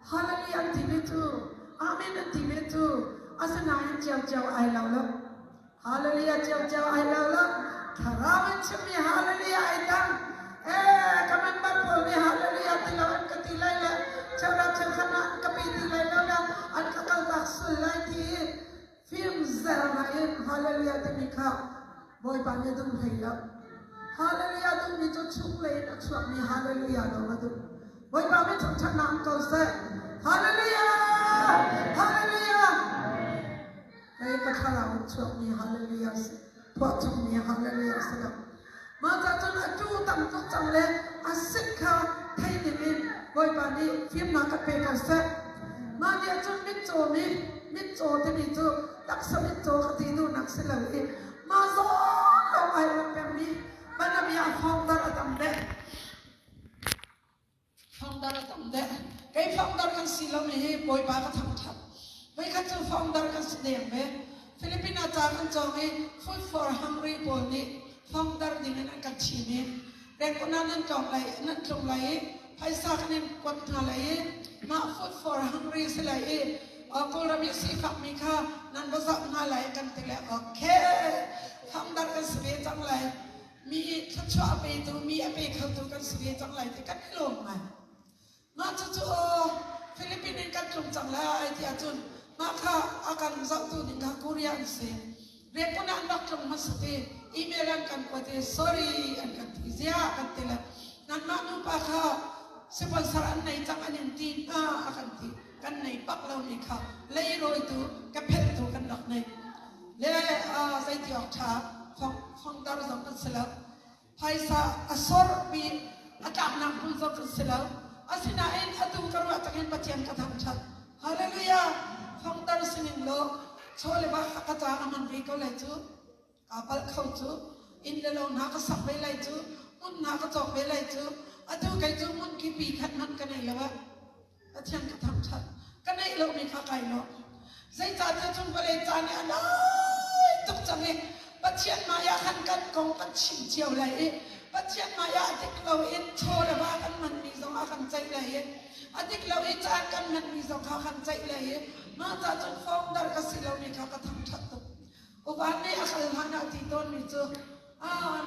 [SPEAKER 1] ฮาเลลูยาที่มีจูอาเมนที่มีจูอาสนายันเจ้าไอเราละฮาเลลูยาเจ้าไอเราละคารามันชิมีฮาเลลูยาไอดังkaman barpo ni haleluya tilawan katilay la chara chakana kapitilay la an kakal taksul lai ti film zarain haleluya temika boy panye dum thayla haleluya dum ni chu chung lai na chuak ni haleluya do ma dum boy pa me chak chak nam kau se haleluya kai ka khala chuak ni haleluya se phwa chung ni haleluya seมาจากจนอาจูตั้งทุกจังเลยอาศิษย์เขาไทยนิมิตไว้ปานนี้ฟิล์มนักเพลงเสร็จมาเดี๋ยวจนมิดโจที่มีโจตักสมิดโจคดีดูนักศิลป์เลยมาโซ่เอาไอ้เรื่องแบบนี้มันจะมีฟองดาราตำเด็กไอ้ฟองดารากันศิลป์นี่บอยปาก็ทำทับไม่ก็จะฟองดารากันแสดงไหมฟิลิปปินส์อาจารย์กันจองให้ Food for Hungry บนนี้ฟองดาร์ดินันกัดชีมิเด็กคนนั้นจงไหลนั่นจงไหลไพ่สักนั่นกวดหาไหลมา Food for Hungry สิไหลกุลรามีสีฝักมีค่านั่นภาษาหาไหลกันติเลยโอเคฟองดาร์กันสเปจังไหลมีชัดชัวไปตัวมีอเปเข้าตัวกันสเปจังไหลที่กันไม่ลงมาจู่ๆฟิลิปปินส์กันจงจังไหลที่อาจุนมาค่ะอาการจับตัวนี่ค่ะกุริยันเสียเรียกคนนั้นดักจงมาสเตอีเมลกันกว่าเต sorry อันกันที่เสียกันเตละนั่นมานุปะค่ะสปอนเซอร์อันไหนจังอันยันตีอากันที่กันไหนปักเรานี่ค่ะเลยโรยตัวกับเพลตัวกันดอกไหนเลยใจที่ออกช้าฟังดาร์จังกันเสร็จไพ่ซาอสรบีอาจารย์นักบุญจังกันเสร็จอาศินาเอ็นอดูกระว่าจังเห็นปัจจัยกันทำชัดฮาเลลูยาฟังดาร์สินิงโลโชเลบะกระจายมันวิก็เลยจูกาบัลเข้าจูอินเดลนาก็สับไปเลยจูมุนนาก็จอกไปเลยจูอดูก ไก่จูมุนกี่ปีขัดมันกันไหนแล้ววะอาจารย์ก็ทำชัดกันไหนเราไม่ข้าไก่เนาะใจจ่าจะจงไปเลยจ่าเนี่ยนะตุกจังเลยปัจเจียนมายาขันกันกองปัจฉิมเจียวเลยปัจเจียนมายาติกเราเอ็นโชระบากันมันมีสองอาขันใจเลยอติกเราเอ็นจ่ากันมันมีสองอาขันใจเลยมาจ่าจงฟ้องดาร์กสิเราไม่ข้าก็ทำชัดตุกอุบานเนี่ยอาขันหันอาทิตย์ต้นมีจู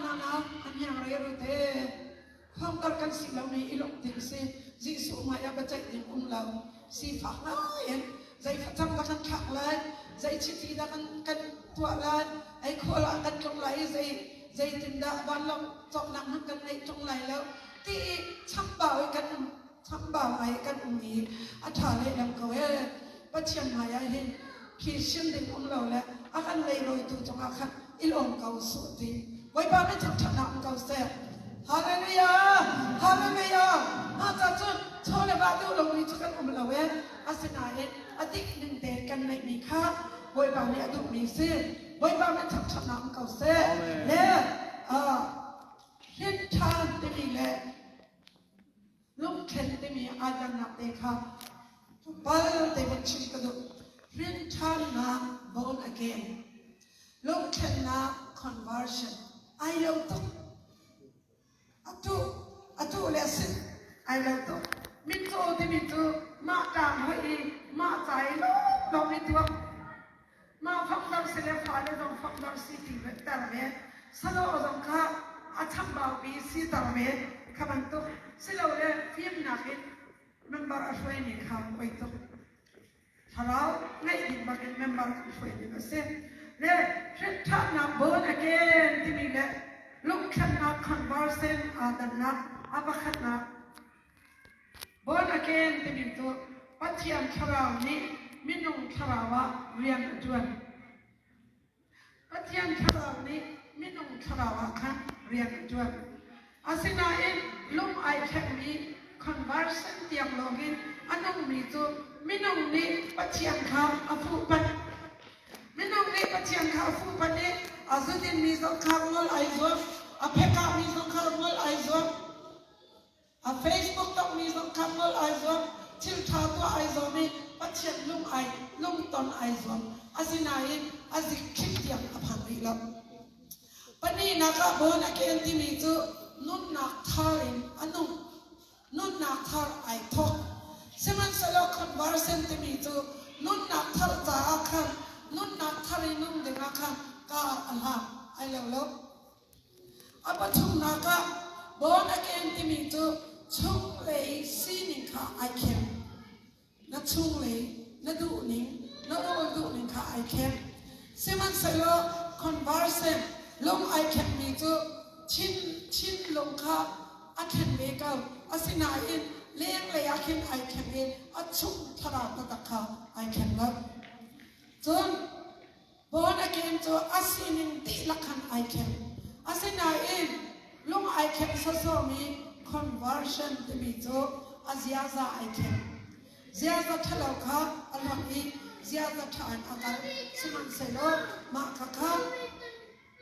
[SPEAKER 1] นานาอันยังเรียรู้เท่ฟ้องดาร์กสิเราไม่อิลกถึงสิจิสุมายาปัจจัยดิมุเราสิฟ้าเอ็นใจขัดทำกันขักเลยใจชิดที่ดักันกันตัวเลยไอ้คนละกันตรงไหนใจติดดาบันลงจบหนังกันในตรงไหนแล้วที่ช้ำเบากันช้ำเบาไอ้กันอุ้งนี้อัฐาเลยลำเขาปัจจัยมายาเห็นขีดเส้นดินอุ้งเราแล้วอาการเลยโรยตัวจงอาการอิลองเกาสุดที่ไว้บ้านไม่ถึงถนนเกาเสียฮาเลลูยาฮาเลลูยามาจากจุดโชว์ในบ้านดูลงนี้ทุกคนอุ้งเราอาศัยนายอดีตหนึ่งเด็กกันในมีค่าไว้บ้านเนี่ยดูมีซื้อไว้บ้านไม่ถึงถนนเกาเสียเนี่ยเห็นทางที่มีแหละลุงเข็นที่มีอาจารย์นักเด็กครับบอลเด็กมันชิมกันดูเห็นทางนะ born again ลุงเข็นนะ conversion ไอ้เราต้องatu lesson ai lo to min to ti min to ma dam hoi ma chai lo mi tu ma phang dam se le pha le dong phang dam si ti ve ta me sa lo dong kha a cham ba bi si ta me kha ban to se lo le phim na fit member a shoi ni kha oi to tharau ngai din ba ken member a shoi ni ba se le thit tha na born again ti mi le look at not conversing the not abakhatna born again the minto patiam tharau ni minung tharawa riam tuan patiam tharau ni minung tharawa khan riam tuan asina in lum ai thak mi conversing tiam login anong mi to minung ni patiam kha afu pat minung ni patiam kha afu pat ni azudin mi zo khangol ai zo a peka mi zo khangol ai zo a Facebook tok mi zo khangol ai zo til tha to ai zo mi patiam lum ai lum ton ai zo asina in azik khitiam aphan ri lam pani na ka bon again ti mi zo nun nak tharin anung nun nak thar ai thok seman salo conversion ti mi zo nun nak thar ta akhan nun nak thari nung de akhan ka alha ai lo apa chung naka born again ti mi tu chung le sinin kha I can na chung le na du ning na ro du ning kha I can seman salo conversion long I can mi tu chin long kha I can me ka asina in leng le I can in a chung thara ta kha I can love chun born again to asinin ti lakhan I can asina in long I can so me conversion to me to aziaza I can ziaza thalauka alami ziaza than agar siman selo ma kaka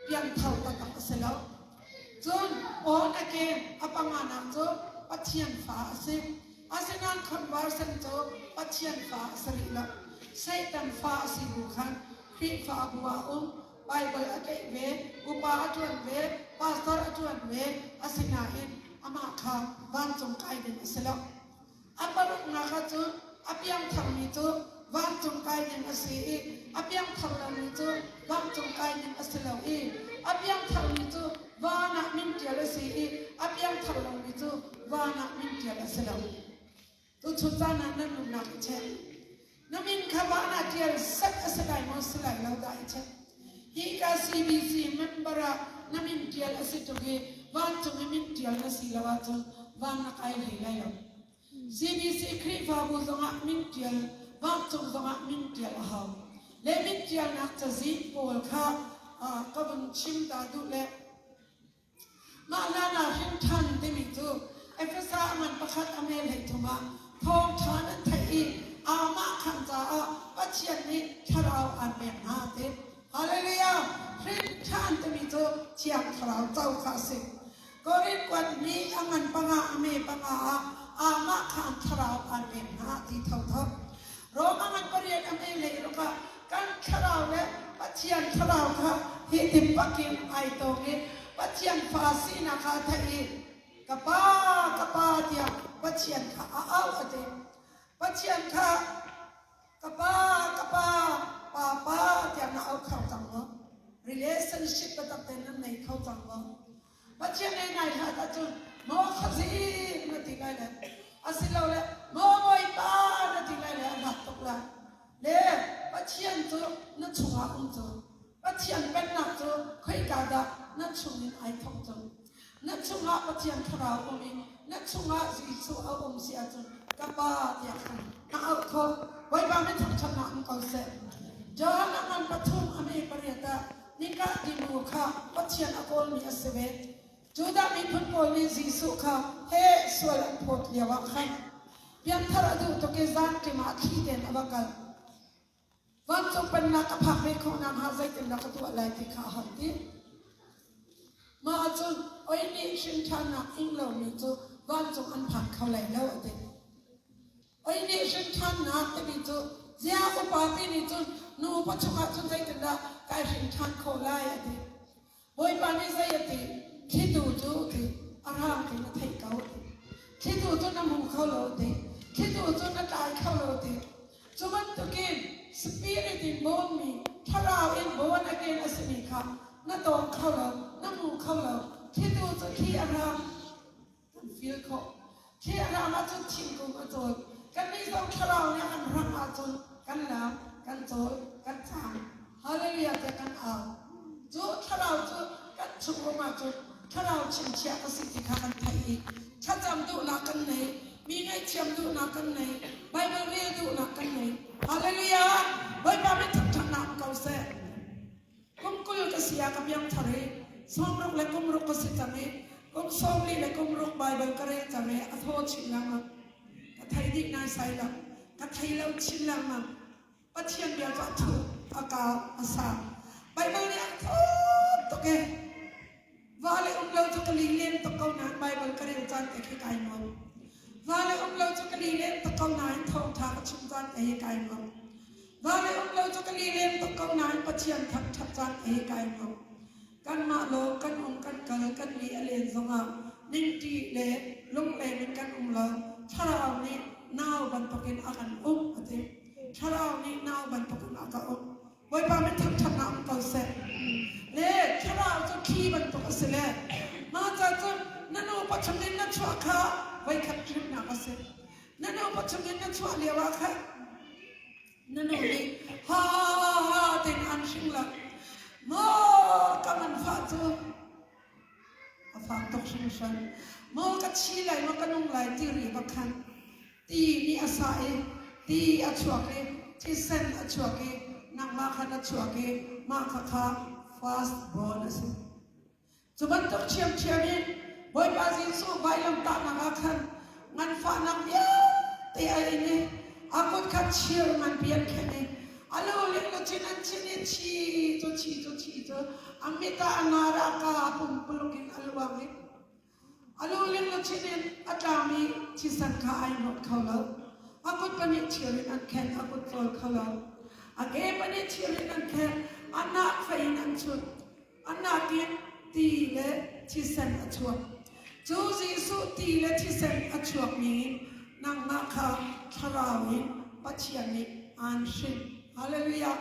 [SPEAKER 1] pian thau ta ta selo chun born again apangana to pathian fa ase asina conversion to pathian fa asrila Satan fa asibu khan Khri fa bua Bible akai ve upa atuan ve pastor atuan ve asina in ama kha van chung kai den aselo aparuk na kha chu apiang thang ni chu van chung kai den ase apiang thang la ni chu van chung kai den aselo apiang thang ni chu vana min tial ase apiang thang la ni chu vana min tial aselo tu chu chana nan lu na che namin khabana tial sak asalai mo silai lo dai che hi ka CBC member namin tial asitoge van to namin tial na silawa to van na kai lai lo CBC Khri fa bu zonga min tial van to zonga min tial ha le min tial nak ta zi pol kha ka bun chim ta du le ma la na hin than de mi tu efasa man pakhat amel hai thuma thong than thai ama khan za pachian ni tharau an me ha te hallelujah hin than de mi tu chiang tharau chau kha se ก็เรียกว่านี้อังมันปังอาเมปังอามาขานทราวอันเป็นหาที่เท่าทับรออังมันก็เรียนอเมเลยรก็การทราวและปัจเจียนทราวค่ะฮิติปักกินไอโตเกปัจเจียนฟาสีนะคะไทยกะป้เดียวปัจเจียนค่ะเอาเดปัจเจียนค่ะกะป้าป้าเดียวน่าเอาเข้าจังวะ relationship ก็ตัดเต็นนั่นในเข้าจังวะปัจเจียนในค่ะแต่จุดมอขซีนั่นที่ไรเลยอาศิลาเลยมอมวยตานั่นที่ไรเลยนัดตกละเลยปัจเจียนจุดนั่นชัวร์จุดปัจเจียนเป็นนักจุดเคยกาดนั่นช่วงนี้ไอ้ทองจุดนั่นช่วงปัจเจียนทราวอมินั่นช่วงจีสุเอาอมเสียจุดกับป้าเดียวกันน่าเอาเขาไว้บ้านไม่ทำชนะอันเขาเสร็จจอนักงานปฐุมอเมริกาเรียกนิกาดิมูค่ะปัจเจียนอโกลมีเสเวจูดามีพุทธโกลีจีสุค่ะเฮ้สวยลังพดเลียวขันยังทาราดูตกเกจานเกมาขี้เด่นอวกาศวันจงเป็นนักพักเรื่องของนางหาใจเป็นนักตัวอะไรที่ข้าหันที่มาจนโอ้ยนี่ชินชานักอิงเหล่านี้จูวันจงอันผ่านเขาไหลแล้วเด็กโอ้ยนี่ชินชานักแต่นี่จูเจ้าอุปาปีนี่จูนูปัจจุบันจนใจเป็นนักการชินชานเขาไหลเด็กบอยปานิใจเด็กคิดดูจูเด็กอารามที่นักไทยเขาเด็กคิดดูจูน้ำหูเขาเราเด็กคิดดูจูนักกายเขาเราเด็กจูมันตุกินSpirit in born me, Tarao in born again as me come, not on color, no more color, Kidu to key around, and feel cold. Key around at a tingle at all. Can we go Tarao and run at all? Can laugh, can toll, can time. Hallelujah, they can out. Do Tarao to get to Romato, Tarao chinchia a city can pay. Chatam do not can name, me night do not can name, Bible will do not can name. Hallelujah. Boy, Bobby, Tanam goes there. Come, Kulukasia, Kabiam Tare, some rock like Kumrokositame, come solely like Kumrok Bible Karetame, a thought Chilama, a tidy nice island, a tailor Chilama, but here we are to a cow, a sound. Bible, okay. Vale umlo to Kalilin to go nine Bible Karetan, a kikaimo. Vale umlo to Kalilin to go nine, Tom Takachuntan, a kikaimo. Vale umlo to Kalilin to go nine, Patian Takatan, a kikaimo. Kan malo, kan kal, kan li alien zonga, ninti le, lung le, kan umlo, Charao now bantokin akan ate, Charao now bantokin aka Boy Bamet Tanam Kose. Le, Charao to key bantok sele. Mata to Nano Pachamin Chaka, wake up trip Navase. Nano Pachamin Chaliawaka. Nano, ha, then Anshingla. More come and fatu. A fantokshin shan. More Kachila, Makanung like Tiri Bakan. Ti ni Asai, Ti Achuake, Tisen Achuake, Namakan Achuake, Makaka, fast bonus. So what took Chiamin, boy Bazin so violent Tanakakan, Manfanam, they are in it. I could cut cheer man be a kenny. Allo, little chin and chin, cheeto, Amita Anaraka, Pumpulukin Alwami. Allo, little chin, Atami, Chisanka, I'm not color. I could panic cheering and can, I could fall color. I gave panic cheering and can, I'm not fain and truth. I'm not in the Chisan a truck. Josie so the Chisan a truck mean, Namaka, Tarawi, Pachiani, and Shin. Hallelujah.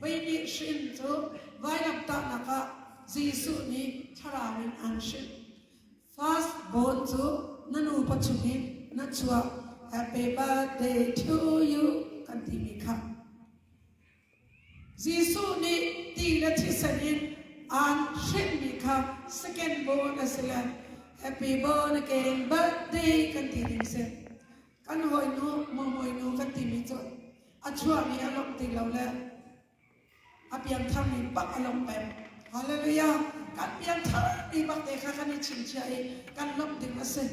[SPEAKER 1] Baby Shin to Vayam Tanaka, Zisuni, Tarawi, and Shin. Fast born to Nanu Pachuni, Natua. Happy birthday to you, Kantimika. Zisu ni ti la tisanin and Shimika, second born as a land. Happy born again birthday, Kantimisa. Kanhoy no, Momoy no, Kantimito. Achuami along the Lola. Apian Tami, back along them. Hallelujah. Kapian Tami, back the Kakani Chinchai, can lock the Masse.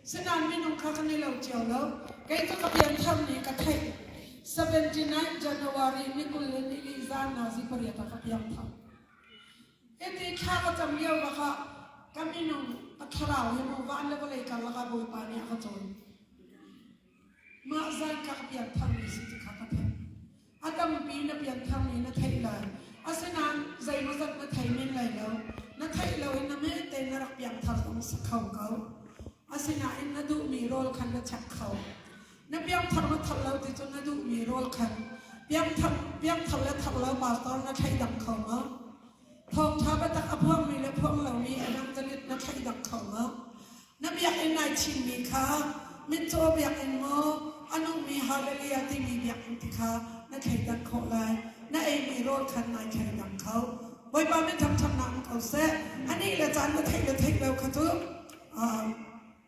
[SPEAKER 1] Senan Minum Kakanilo Jolo, Gate of Kapian Tami, Katay. 79 January, Nicolan Ilizana, Zipariata Kapiam. Eti Kaka Tamio Baka, Kaminum. ปัทราวให้มูวันแล้วก็เลยกันละกับบุปผานี่เขาจนมาจากกับเปียนทางนี้สิที่ข้าพเจ้าอาดัมปีนเปียนทางนี้นัทไทยเลยอาศัยนั้นใจมาจากนัทไทยไม่เลยแล้วนัทไทยเราเองนั่นไม่เต็นรักเปียนทางต้องสักเขาอาศัยนั้นเองนัดดูมีโรลคันนัดชักเขานับเปียนทางนัดทัลเราที่จนนัดดูมีโรลคันเปียนทางแล้วทัลเราบาตอนนัทไทยดังเขาเนาะทองชาบัตรอภวงมีและพวงเหล่านี้อันนั้นจะเรียกนัทไทยดังเขาเนาะนับเปียนเองนายชิมมีค่ะมิโจเปียนเองโมอันนู้นมีฮาเลลียที่มีเบียงติคานั่นใครดังเขาเลยนั่นเองมีโรดคันนายใครดังเขาไว้บ้านไม่ทำหนังเขาเสียอันนี้ละจานละเทคเราขจุ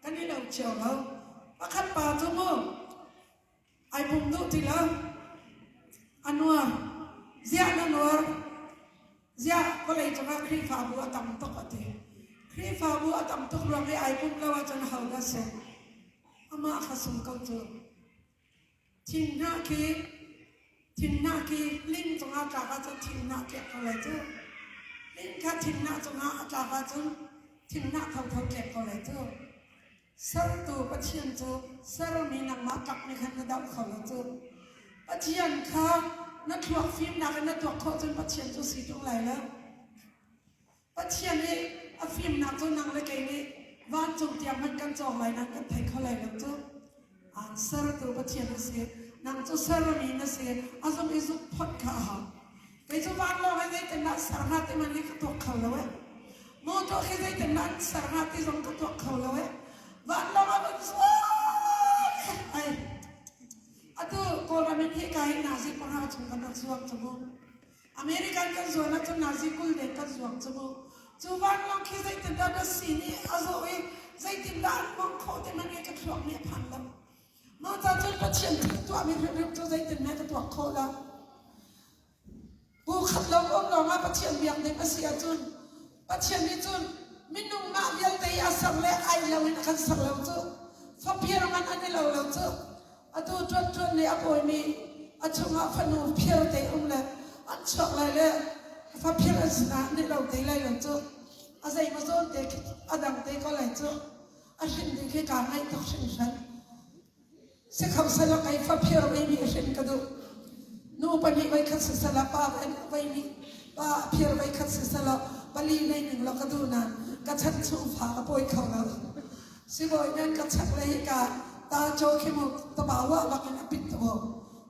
[SPEAKER 1] กันนี่เราเชียวเราว่าขันป่าทุ่มไอ้ปุ่มดูทีละอันนัวเสียนันนัวเสียก็เลยจะมาครีฟ้าบัวตั้มตกตีครีฟ้าบัวตั้มตกรวมในไอ้ปุ่มเราว่าจะหาได้เสียอามาข้าสมเขาเจอทิ้งหน้าคีลิงจงอาจากาจะทิ้งหน้าเก็บอะไรเจ้าลิงแค่ทิ้งหน้าจงอาจากาจะทิ้งหน้าเท่าเก็บอะไรเจ้าสารตัวปัจเจียนเจ้าสารมีนางมากับในขันดับเขาเจ้าปัจเจียนค่ะนักตัวฟิล์มนักนักตัวเขาจนปัจเจียนจะสีตรงไหนแล้วปัจเจียนนี่ฟิล์มนักตัวนางเล็กนี่วันจงเตรียมมันกันจองไหลนั้นกันไทยเขาไหลแล้วเจ้าสารตัวปัจเจียนนี่สินางจุสารมีนั่นสิอาจจะมีจุดพัดขาไปจุวันเราให้ได้แต่นักสารหัสมันนี่ก็ตัวเขาเลยมองตัวให้ได้แต่นักสารหัสที่ตรงก็ตัวเขาเลยวันเราเอาจุไอ้อะตัวโคลามิที่กายนาซีปัญหาจุกันนักสวมจมูกอเมริกันกันสวนนักจุนาซีกุลเด็กกันสวมจมูกจุวันเราให้ได้แต่นักสีนี่อาจจะไอ้ได้แต่นักมองเขาแต่มันนี่ก็ตัวเนี่ยพันแล้วมาจากจุดปัจเจียนตัวมีเรื่องตัวใจตื่นแม่ตัวโคละผู้ขัดลมอมลงมาปัจเจียนเบียงเด็กเสียจุนปัจเจียนนี่จุนมินุ่มมาเบียงเตียสังเลไอเราอินกันสังเราจุฟ้าเพียรมันอันนี้เราจุอะตัวจวนเนี่ยป่วยมีอะชงอาฟันูเพียรเตะเลยอันชอกเลยเลยฟ้าเพียรสนาเนี่ยเราเตะเลยเราจุอะใจมาโซนเตะอะดังเตะก็เลยจุอะชินเด็กการให้ต้องชินฉันเสกเขาสลักไอ้ฟ้าเพียรไม่มีเช่นกันดูนู่นปนีไว้ขัดสลักป้าไว้มีป้าเพียรไว้ขัดสลักปลีในหนึ่งเราก็ดูนะกระชับชูฟ้าป่วยเขาเราสิบ่อยนั้นกระชับเลยกาตาโจเข้มตบาวะบักนับปิดตัว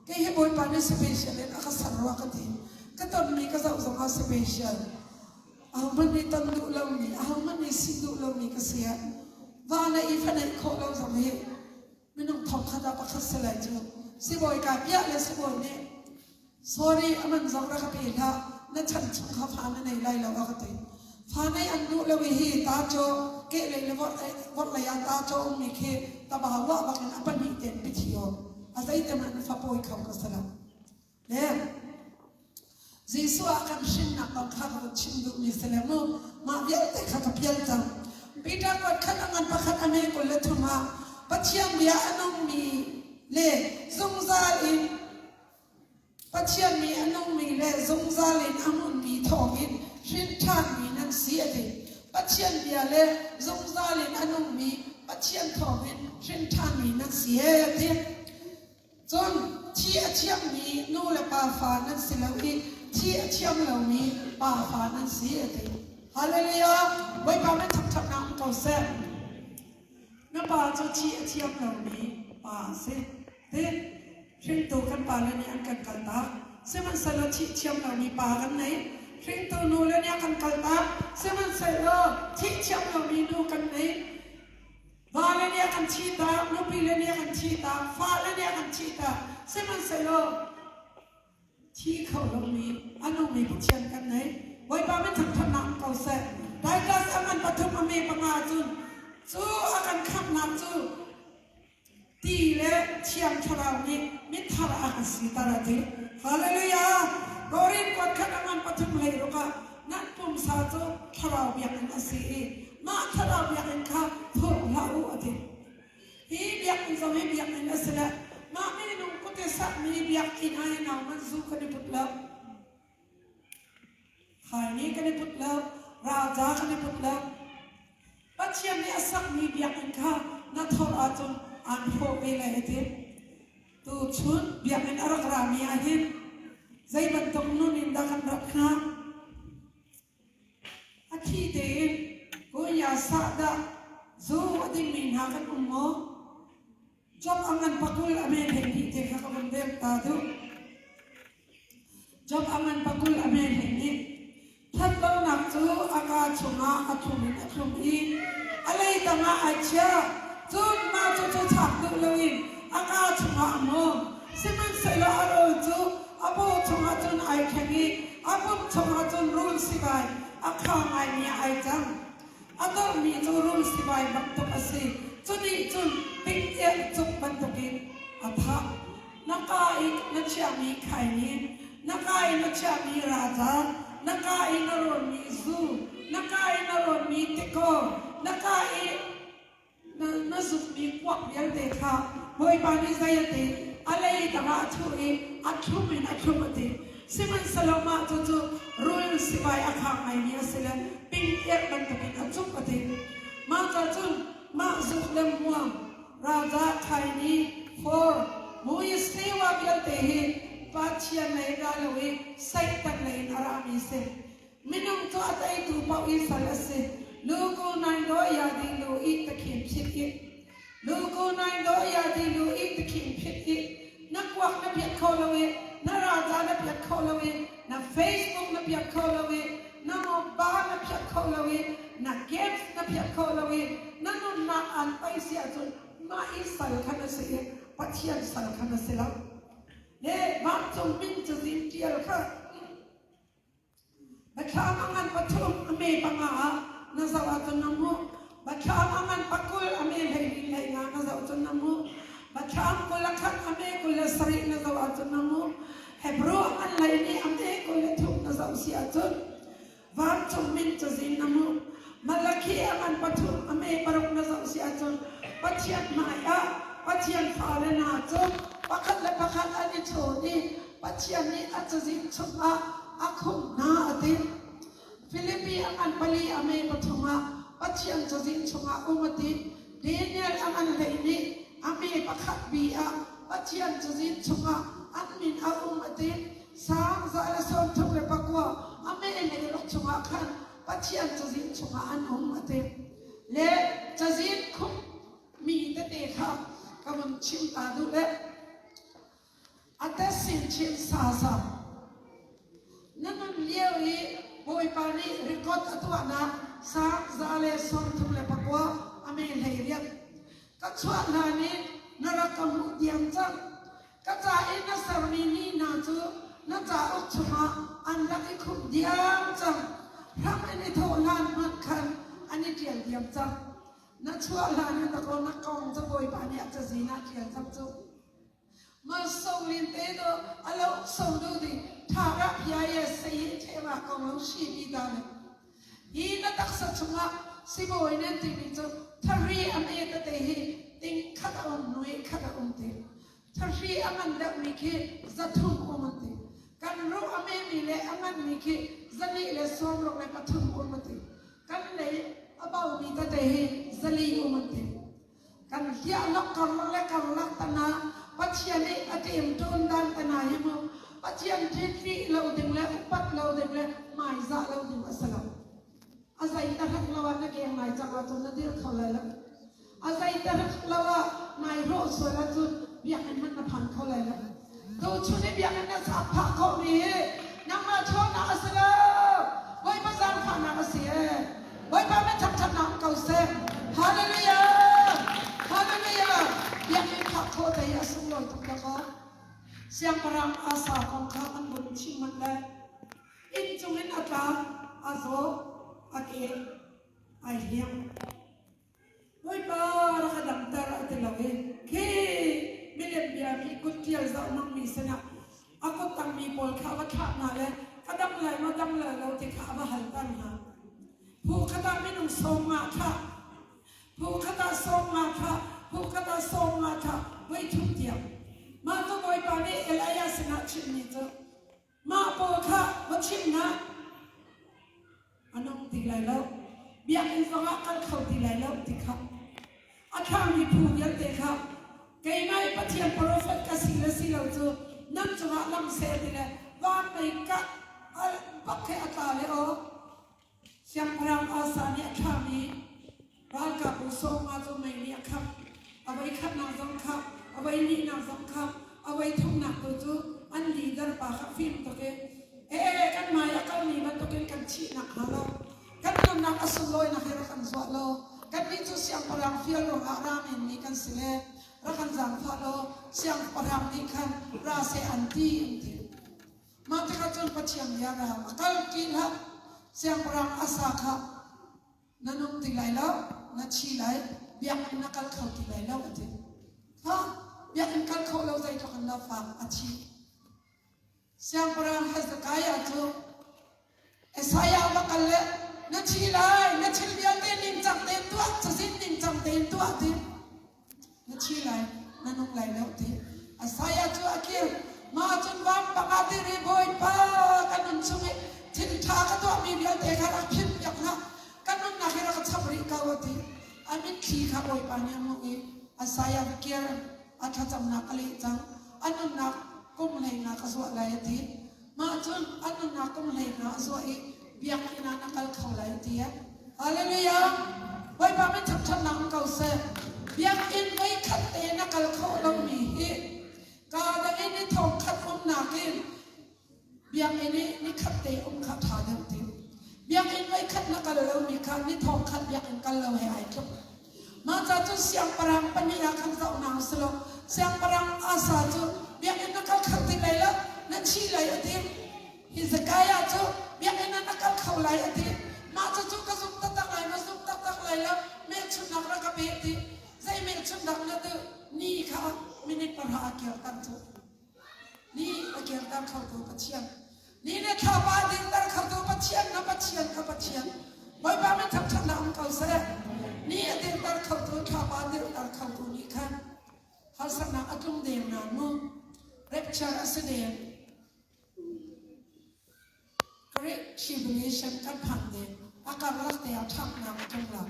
[SPEAKER 1] แกให้บ่อยปานสเปเชียลเลยนะก็สารวัตรดีก็ตอนนี้ก็จะส่งมาสเปเชียลเอามันนี่ตันดูเรานี่เอามันนี่สิดูเรานี่ก็เสียว่าในอีฟันในโคเราจะไม่ไม่ต้องทำขนาดปักสลายจูสิบ่อยกับเยอะเลยสิบ่อยเนี่ย sorry มันจังรักปีละนั่นฉันชงข้าวฟ้าในไร่เราก็ตีฟ้าในอันนู้เราวิธีตาโจเกะเลยวัดเลยอันตาโจมีเคตาบ่าวว่าบางอันอันนี้เด่นพิธีโออะไรแต่มันฟ้าป่วยเขาก็สลับเนี่ยจีสัวกันชินนักบังคับชินดูมีสลับนู้มาเยอะแต่ข้ากับเยอะจังปีดาวัดขันอันประคันอเมริกาเลทุมาปัจจัยมีอันนู้มีเล่ซงซาลินปัจจัยมีอันนู้มีเล่ซงซาลินอันนู้มีทองินชินทานมีนันเสียดิปัจจัยมีเล่ซงซาลินอันนู้มีปัจจัยทองินชินทานมีนันเสียดิจนที่อาชีพมีนู่นและป่าฟ้านันสิลาวีที่อาชีพเรามีป่าฟ้านันเสียดิฮาเลลูยาไว้ป่าไม่ทับน้ำตัวเส้นน้ำป่าจะชี้เทียมเหล่านี้ป่าเส้นเด็ดทิ้งตัวกันป่าแล้วเนี่ยกันกันตาเส้นมันสลัดชี้เทียมเหล่านี้ป่ากันไหนทิ้งตัวนู้นแล้วเนี่ยกันกันตาเส้นมันสลัดชี้เทียมเหล่านี้นู้กันไหนว่าแล้วเนี่ยกันชี้ตานุปีแล้วเนี่ยกันชี้ตาฟ้าแล้วเนี่ยกันชี้ตาเส้นมันสลัดชี้เขาเหล่านี้อันนู้นมีผู้เชี่ยวกันไหนไว้ป่าไม่ทับถนัดเขาเส้นได้ก็สามันปฐมอเมริกาจุนจูอาการขับน้ำจูตีเล่เชียงชราวนี้มิถาราอาศิตาระดีฮาเลลูยาโรรินกอดขันมันปฐมเลยรู้ค่ะนั่นปุ่มสาจูชราวเบียงอันสีมาชราวเบียงข้าทุ่งลาอูอดีฮีเบียงจะไม่เบียงอันสีละมาไม่ได้นุ่งกุฏิสักมีเบียงอินไอนามันซูกันในพุทธแล้วขายนี้กันในพุทธแล้วราชากันในพุทธแล้ว ปัจจัยนี้สักมีเบียงค่ะนัทรอาจนอันโฟเวลเอติตูชุนเบียงอารักรามีอาหินใจบันตงนุนินดักันรักนาอาทิเดนกูอยากสักดาจูอดีมินหากันโมจบอังกันปักกุลอเมริกันที่เทคกันเดิมตาดูจบอังกันปักกุลอเมริกันนี้ท่านเราหนักจูอากาศชงอาอัตุมินอัตุมีอะไรต่างอาเชียจูมาจูชักดูเลยอากาศชงอาโมสิมันเสลาอารมณ์จูอาบุชงอาจุนไอแข็งอีอาบุชงอาจุนรูลสิบายอาข้างไอมีไอจังอาดอลมีจูรูลสิบายบังตุกสิจุดนี้จุนปิงเอ็กจุกบันตุกินอาภานักการนักเชียมีใครนี้นักการนักเชียมีราชานักการนรนมีซูนักการนรนมีติโกนักการนักสุมีพวกเยลเดค่ะบอยปานิสัยติอะไรต่างๆช่วยอัตุมินอัตุมติสิมันสลามาจูรูลสิบายอาคาไม่มีสิเลปิงเอ็กบันตุกินอัตุมติมาจุนมาสุขเลมัวราชาไทยนี้ for มุยสตีวาเยลเดหิปัจจัยในกาลวิสัยตันในอารามิเซมินุมตัวไตตูปาวิสัลเซลูกูนันโดยาดิลูอิตะขิมพิกิลูกูนันโดยาดิลูอิตะขิมพิกินักวักนับยัดโคลวินาราจานับยัดโคลวินาเฟซบุ๊กนับยัดโคลวินาโมบายนับยัดโคลวินาเกมส์นับยัดโคลวินานุนนาอันไปเสียจนมาอิสัลขันเสียปัจจัยสัลขันเสียเนี่ยบางจงมินจะสิ้นเดียวค่ะบัชามังอันปฐุมอเมปังอาณสวัสดิ์น้ำมูบัชามังอันปักกุลอเมให้ดินให้งานณสวัสดิ์น้ำมูบัชามกุลขันอเมกุลสริณสวัสดิ์น้ำมูเฮบรูอันไหลนี่อเมกุลทุกณสวัสดิ์เสียจุนบางจงมินจะสิ้นน้ำมูมาลักีอันปฐุมอเมปรุณสวัสดิ์เสียจุนปัจเจียนมายาปัจเจียนฟาเลนาจุนปักขัดและปักขัดอันนี้โชนี่ปัจเจียนนี้อาจจะสิ้นชุบอาคุมนาอติฟิลิปปีอันปลีอเมปฐุมาปัจเจียนจะสิ้นชุบอุมติเดเนียลอันเลนี่อเมปักขัดบีอาปัจเจียนจะสิ้นชุบอันมินอาอุมติสามสารสนทุกเลปักว่าอเมเลลุกชุบขันปัจเจียนจะสิ้นชุบอันอุมติเลจะสิ้นคุมมีแต่เด็กค่ะกำลังชิมตาดูเลอัตสินชิมสาสานั่นมันเลี้ยวอีบอยปานีรีคอร์ดตัวนะสามซาเลสอนทุกเลปักว่าอเมริกาเรียนก็ชวนนานี้นรกมุดยังจังก็จะอินนัสรมีนีนาจูน่าจะอุกชมาอันรักคุดยังจังพระไม่ได้โทษลานมันคันอันนี้เดียร์ยังจังนักชวนลานนี่ตะโกนนักกองจะบอยปานีอาจจะสีนักเดียร์จังจูมาส่งลินเตโดอาลูส่งดูดิถ้ารับยาเยสเยเทวะกองเราชีวิตได้ยีนักสัตว์ชงะสิบอยนั่นที่มีจุดทารีอเมตเตหิติงขัดอมนุยขัดอมเตทารีอมันเดมิเคจัตุมอมเตกันรู้อเมมีเลอมันมีเคจัลีเลสวมลงในปฐุมอมเตกันเลอบาวมีตเตหิจัลีอมเตกันเฮียนักกันเล็กกันลักตนาปัจจัยนี้อดีตตุนดันตนาหิมปัจจัยที่ฟีเราดึงแล้วปัดเราดึงแล้วไม่จ่าเราดึงอัสลามอาศัยตะหักเราว่านักเองไม่จ่าจนนั่นเดียวเขาเลยละอาศัยตะหักเราว่าไม่รู้ส่วนละจุดเบียกันมันพันเขาเลยละตัวชุดนี้เบียกันนั้นสับผักเขามีนักมาชนนักอัสลามไว้มาสร้างฝันนักเสียไว้มาไม่ทำนักเก่าเสียฮาเลลูยาฮาเลลูยายังไม่พักโคตรยาสุโลตุกะก็เสียงพลังอาสาของข้ามันบุญชิมันเลยอินจงเห็นอาการอาโซอาเกไอเฮียงด้วยปาระดับตาระเตลเวคีมิเลเบียมีกุฏิลจะนั่งมีสนะอาก็ตั้งมีบอลข้าวข้ามาเลยกระดังเลยมาดังเลยเราจะข้าวหันตั้งหาผู้ขดาไม่นุ่งทรงมาค่ะผู้ขดาทรงมาค่ะผู้ขดาทรงมาค่ะไว้ทุกเดียวมาตัวบอยปานีเอลายาสนะชิมนิจมาโปค่ะมาชิมนะอันนั้นตีไรแล้ว biak in zonga kal khauti lai lo tikha atham ni phu yal te kha kai mai pathian prophet ka sila sila chu nam chunga lam se dile wa mai ka al pakhe atale o siang parang asani athami ral ka bu so ma chu mai ni akham awai khat na zong kha awai ni na zong kha awai thong na to chu an leader pa kha film to ke kan maya kan ni ban to ke kan chi na khala kan nam na asuloi na khira kan zwa lo kan ni chu siang parang fial lo aram en ni kan sile ra kan jang pha lo siang parang ni kan ra se anti anti ma te ka chon pachiam ya ra akal kin ha siang parang asa kha nanong ti lai lo na chi lai biak na kal khau ti lai lo ate ha biak in kal khau lo zai to kan la fa achi siang parang Hezekiah chu Esaya ba kalle na chi lai na chil bial te nim chang te tu cha sin nim chang te tu ate na chi lai na nong lai lo te Esaya chu akir ma chun wam pa ka ti ri boy pa kanun sungi thin tha ka to mi bial te kha ra phim yak na kanun na hira ka chapri ka wati amin khi kha boy pa nya mo e Esaya akir atha cham na kali chang anun na kum lai na ka so lai ti ma chun anun na kum lai na so e biak ina na kal khau lai ti hallelujah boy pa min thap thap nang kau se biak in mai khat te na kal khau lo mi hi ka da ni thong khat na ke biak ini ni khat te khat tha de ti biak in mai khat na kal lo mi kha ni thong khat biak in kal lo he ai thap ma cha chu siang parang pania khan zau na slo siang parang asa chu biak in na kal khat ti lai la na chi lai ati Hezekiah chu biak in na kal khau lai ati ma cha chu ka zum ta tak lai ma zum ta tak lai la me chu nak ra ka pe ti zai me chu nak na tu ni kha minit par ha kya tan chu ni akyar tan khau tu pachian ni ne tha ba din dar khau tu pachian na pachian ka pachian boy ba me thap thap nam kau se ni din dar khau tu tha ba din dar khau tu ni khan hal sak na atum de na mu rapture asde great tribulation kan phan de akar lak te thak na atum la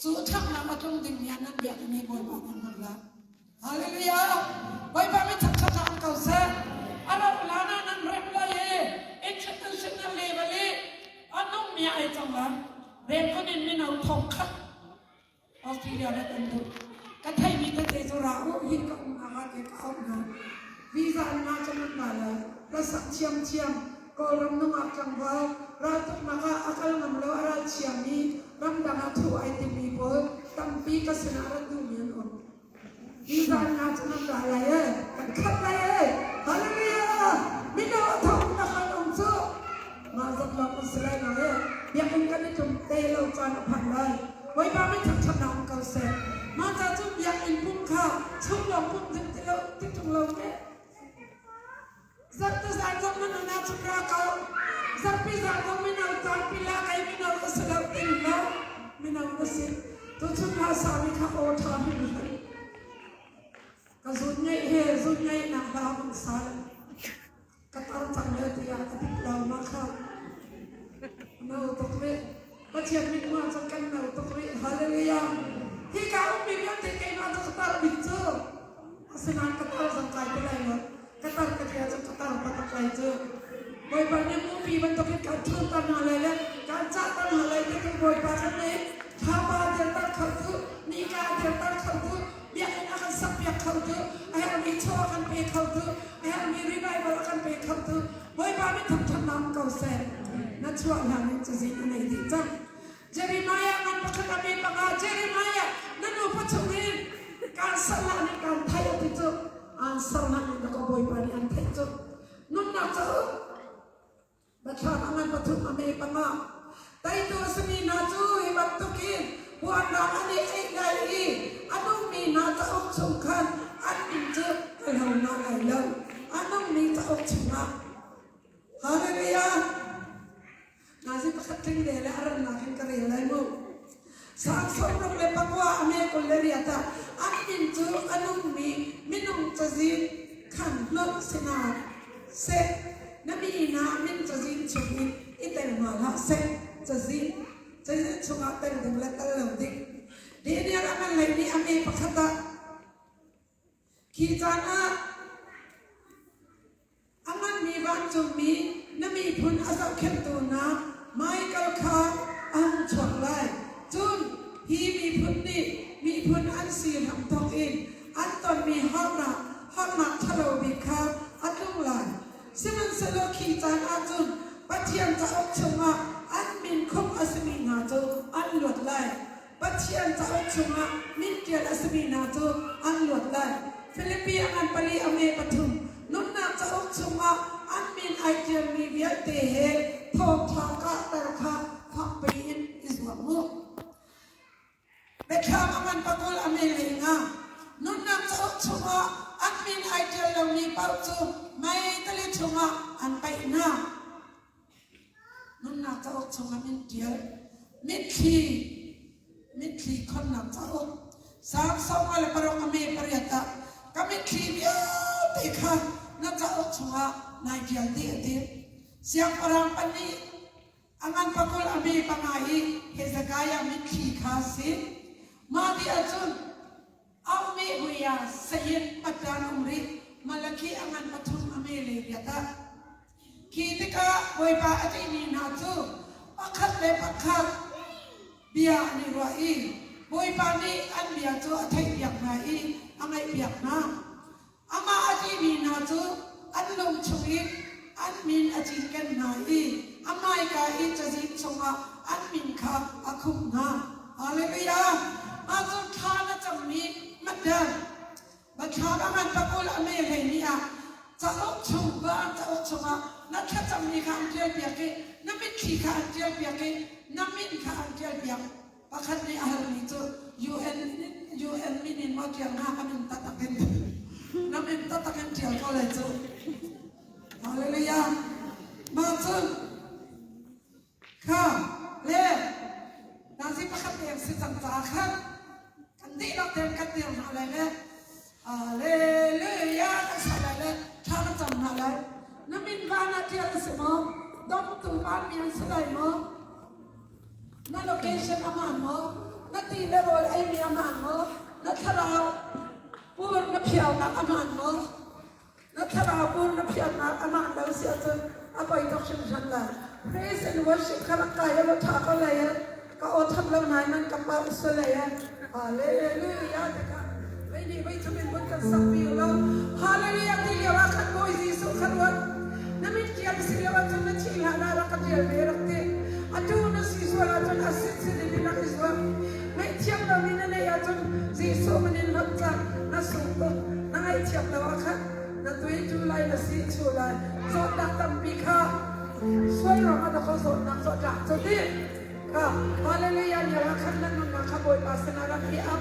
[SPEAKER 1] chu thak na atum din ya na biak ni boy ba na la hallelujah boy ba me thap thap nam kau se ala lana nan rem la ye international level e anong mi ai chang la rem ko din mi nau thong khat Australia la tan du ka thai mi ta te so ra o hi ka ma ke ka na visa na chang na la la sak chiam chiam ko ram nu ak chang ba ra tuk ma ka akal nam lo ara chiam ni ram da na thu ai ti mi bo tam pi ka sina ra du mi on visa na chang na la ye ka khat la ye hallelujah mi no thong na ka om chu ma zat lo ko sila na ye ya kan ka ni tum te lo chan phan lai boy ba me thap thap na ka se ma cha chu ya in pum kha chung lo pum tin ti lo ti chung lo ke zat ta san zat na na chu ra ka zat pi za ko mi na chan pi la kai mi no ko sila tin lo mi na ko se to chu na sa mi kha o tha mi ka zun nei he zun nei na ba mu sa ka tar chang le ti ya ka ti lo ma kha no to kre pachian mi ma chang kan no to kre hallelujah hi ka mi mi te kai ma to tar bi chu asana ka tar sang kai pe lai no ka tar ka ya chu ka tar pa ta kai chu boy pa ni mu pi ban to ke ka chu ta na le le ka cha ta na le ke boy pa cha ne tha ba de ta kha chu ni ka de ta kha chu biak na kan sak biak kha chu ai ha mi cho kan pe kha chu ai ha mi revival kan pe kha chu boy pa mi thap thap nam kau se na chua la ni chu zi na nei di chang Jeremiah ngan pakha me pa Jeremiah nanu pachungin kan sala ni kan thai ti chu an sala ni ko boy pa ni an thai chu nun na chu ba tha ngan pathu ame pa ma tai tu sni na chu i bak tu ki buan na ani ai dai i anu mi na cha ok chung khan an min chu kai ho na ai lo anu mi cha ok chung na hallelujah nazi pakhat thing de la aran na khin ka re lai mo sang som rok le pakwa ame ko le riata an min chu anu mi minung chazi khan lo sina se na mi na min chazin chumi itel ma la se chazin จะชงอาเป็นถึงและตลอดดิ้งดีเนี่ยละมันเลยนี่อเมปะขัดขีจานะอามันมีบ้านจุมีนั่นมีพุนอาศัยเข้มตัวนะไม่ก็เขาอันฉกไล่จุนฮีมีพุนนี่มีพุนอันสีทำทองอินอันตอนมีห้องหนักทะเลบิคาอันลุ่งไหลซึ่งมันสโลขีจานอาจุนปัจเจียนจะอกชงะอันมินคงอัศมีนาจูอันหลวดไหลปัจเจียนจะอกชงะมินเกียรอัศมีนาจูอันหลวดไหลฟิลิปปีอันปลีอเมปทุมนุ่นนาจะอกชงะอันมินไอเจียนมีเวียเตเฮทองทางกะตระคาพักปีนอิสวามุเบคามอามันปะกุลอเมเลงานุ่นนาจะอกชงะอันมินไอเจียนเรามีเป้าจูไม่ตะลิชงะอันไปนานุ่นนาจะอกชงะมินเกียรมิดขีคนนับจะอกสามสองอะไรปรองอเมปริยตะก็มิดขีเดียวตีค่ะน่าจะอกชงะนายเกียรติอดีเสียงปรางปนีอันปะกุลอเมปังไงเฮซกายามิดขีคาสิมาดีอาจุนเอาเมหุยาเสียนปัจจานุมริมาลคีอันปทุมอเมเลเดียตะขีติกาบอยปาอตินีนาจูปักขัดเลปักขัดเบียนิรวอีบอยปานีอันเบียจูอธิยักนาอีอันไอเบียกนาอามาอตินีนาจูอันลงชวิตอันมินอจิกันนาอีอามาอีกาอีจะจิชงะอันมินคาอคุมนาฮาเลลูยาอาจุทานะจังมีมัดเดินบัดชาบมันปะกุลอเมเรนีอาจะอกชงบ้านจะอกชงอ่ะนักจังมีข้าอันเจียเบียกน้ำมินขี้ข้าอันเจียเบียกน้ำมินข้าอันเจียเบียกปะคันนี้อาหารนี้ตัวUNมินิมาเกี่ยงห้ากันตัดตะกันน้ำมินตัดตะกันเจียก็เลยตัวฮาเลลูยามาจุนข้าเล่นาซิปะคันเดียงสิจังจ้าคันกันดีเราเดินกันเดียวอะไรเนี่ยเลยาก็สบายเลยท่าก็จำมาเลยน้ำมินบ้านที่อะไรสิมั้งดอกตัวบ้านมีอะไรสบายมั้งนั่นโลเคชั่นอามันมั้งนั่นตีเลเวลไอมีอามันมั้งนั่นทาราปูนนับเพียวนักอามันมั้งนั่นทาราปูนนับเพียวนักอามันเราเสียจนอาไปดอกชิมชันเลย praise and worship ขณะกายเราท่าก็เลยก็อดทำเราไหนมันกับมาอุสเลยฮาเลลูยาเด็กไม่ดีไม่ทำเป็นวันกันสักปีแล้วฮาเลลูยาที่เรียกว่าขันโมยสุขันวันนั่นไม่เกี่ยวกับสิ่งที่ว่าจะไม่ชี้หาหน้ารักเดียวไม่รักเดียวอันนู้นสิ่งที่ว่าจะอาศัยสิ่งที่นักอิสลามไม่เที่ยวเราไม่นั่นเองอันนู้นสิ่งที่มันนับจากนักสุขนั่งไอเที่ยวเราขันนั่นตัวจุลัยนั่นสิ่งจุลัยสอดดักตั้มปีข้าสวยเรามาตะโกนสอดนักสอดดักสอดดีค่ะฮาเลลูยาเนี่ยว่าขันนั่นนักขบวนภาษาละพี่อัพ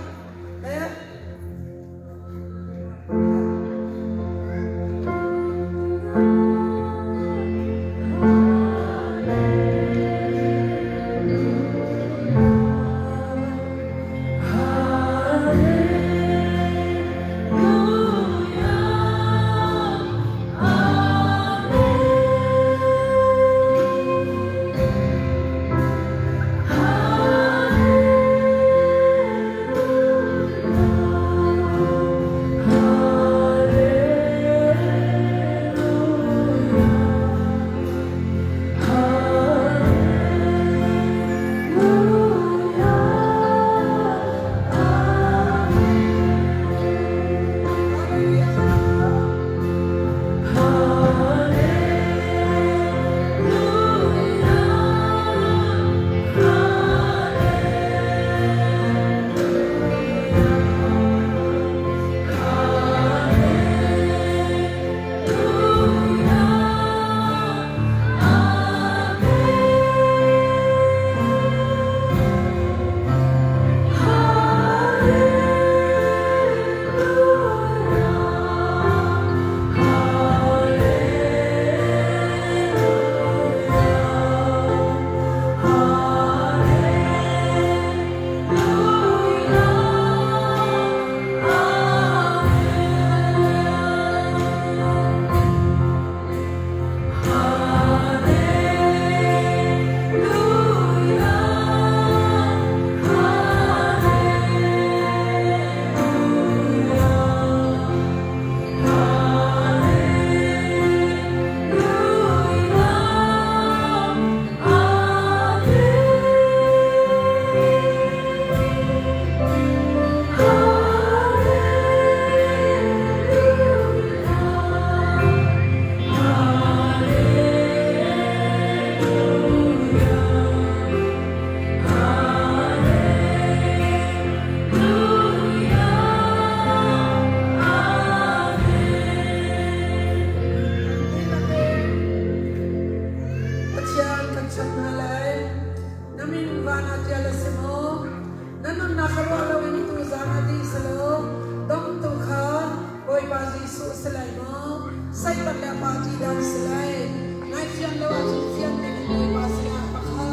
[SPEAKER 1] dan selai nai fian lo atu fian ni ni masya pakha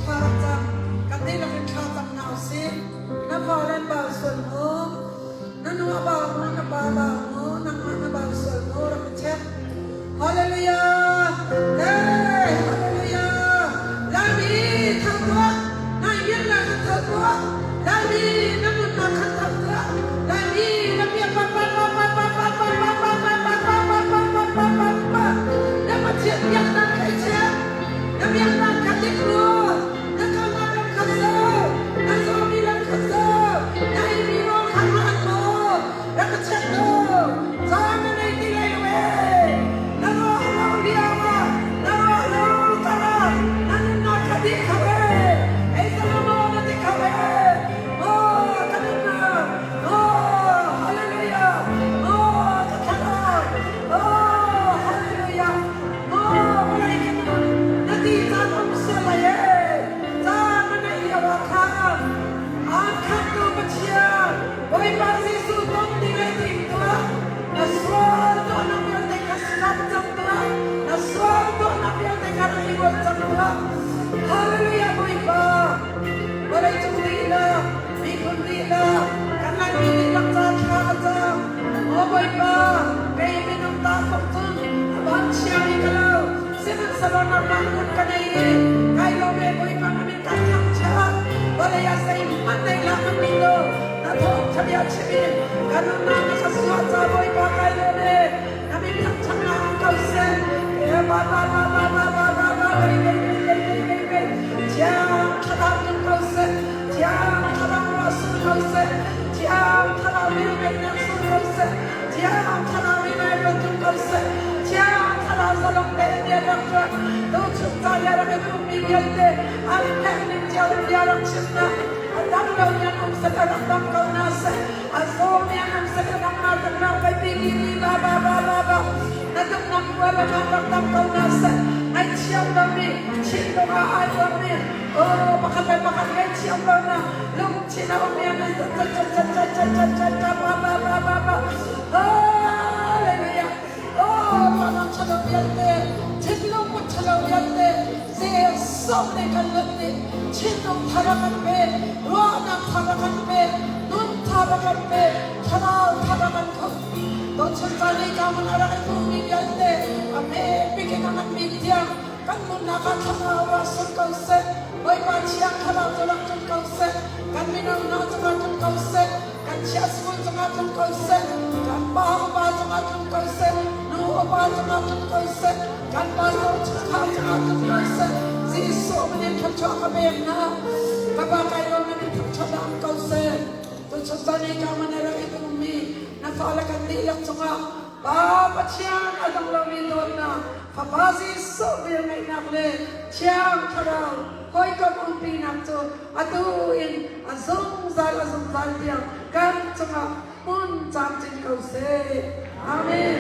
[SPEAKER 1] khata kati la khata nau se na balan ba sol mo na no ba mo na ba mo na ba sol mo ra che hallelujah hey hallelujah la mi thang wa nai yen la thang wa la mi na mun na khata wa la mi na mi pa pa pa pa pa pa pa pa pa na ma che yang na kai che na mi yang na ka ti lu na ka ma ka ka so na so mi la ka so na i mi ro ka ma mo na ka che no sa na nei ti lai we na ro na ri ya ma na ro ta na na ka ti ka we ai sa mo na ti ka we oh ka na oh hallelujah oh ka na oh hallelujah oh hallelujah na ti ta nam sa la ye ta ma na ya wa ka an ka tu ba chia oi ba si su tom ti le ti to na so to na mi te ka snap tam to na so to na mi te ka ri wo tam to hallelujah oi ba Boleh cumila, mikuila, karena ini langkah kata. Oh boyba, kaya minum takut pun, abang siapa kalau senang salon bangun kanai, kayo me boyba kami takkan cak. Boleh ya saya mandai lah milo, nato cakap cakap, karena nama sesuatu boyba kayo me, kami takkan nak kau sen, ya baba baba baba baba, jangan kadang kau sen, jangan kadang masuk kau sen, jangan kadang minum kau sen, jangan kadang minum kau sen, jangan kadang salong dia doktor, tu cipta dia orang bumi dia, anda ni jauh dia orang cipta, adam kau yang sekarang kau nasi, azom yang sekarang nak nak pergi baba baba baba, nak nak buat nak kau nasi. Ay siyang kami, sino ka ay kami. Oh, pakatay siyang kami. Lumutsin ako niya. Hallelujah. Oh, parang çalawiyate. Tinong mo çalawiyate. Siya somne kalate. Chinong tarakan pe. Ruanang tarakan pe. Nun tarakan pe. Kanal tarakan ko. Doçentali kamanara kumiyate. Ame bikinangan media. Kan nakakanawa sa kause. Boy pa siyang karatulak ng kause. Kan minang natulak ng kause. Kan siyas mo sa atong kause. Kan baho ba sa atong kause. Nuho ba sa atong kause. Kan baho sa atong kause. Si iso manin kapcha kabiyang na. Kabakayo manin kapcha na ang kause. Doçentali kamanara itumi. Nafalakan nilak sa nga. Bapak siang adang lawin na papasi sobil may nakle siang karau koi kapung pinak to atuin azong zal diang kan cuma mun jam jin kau se amin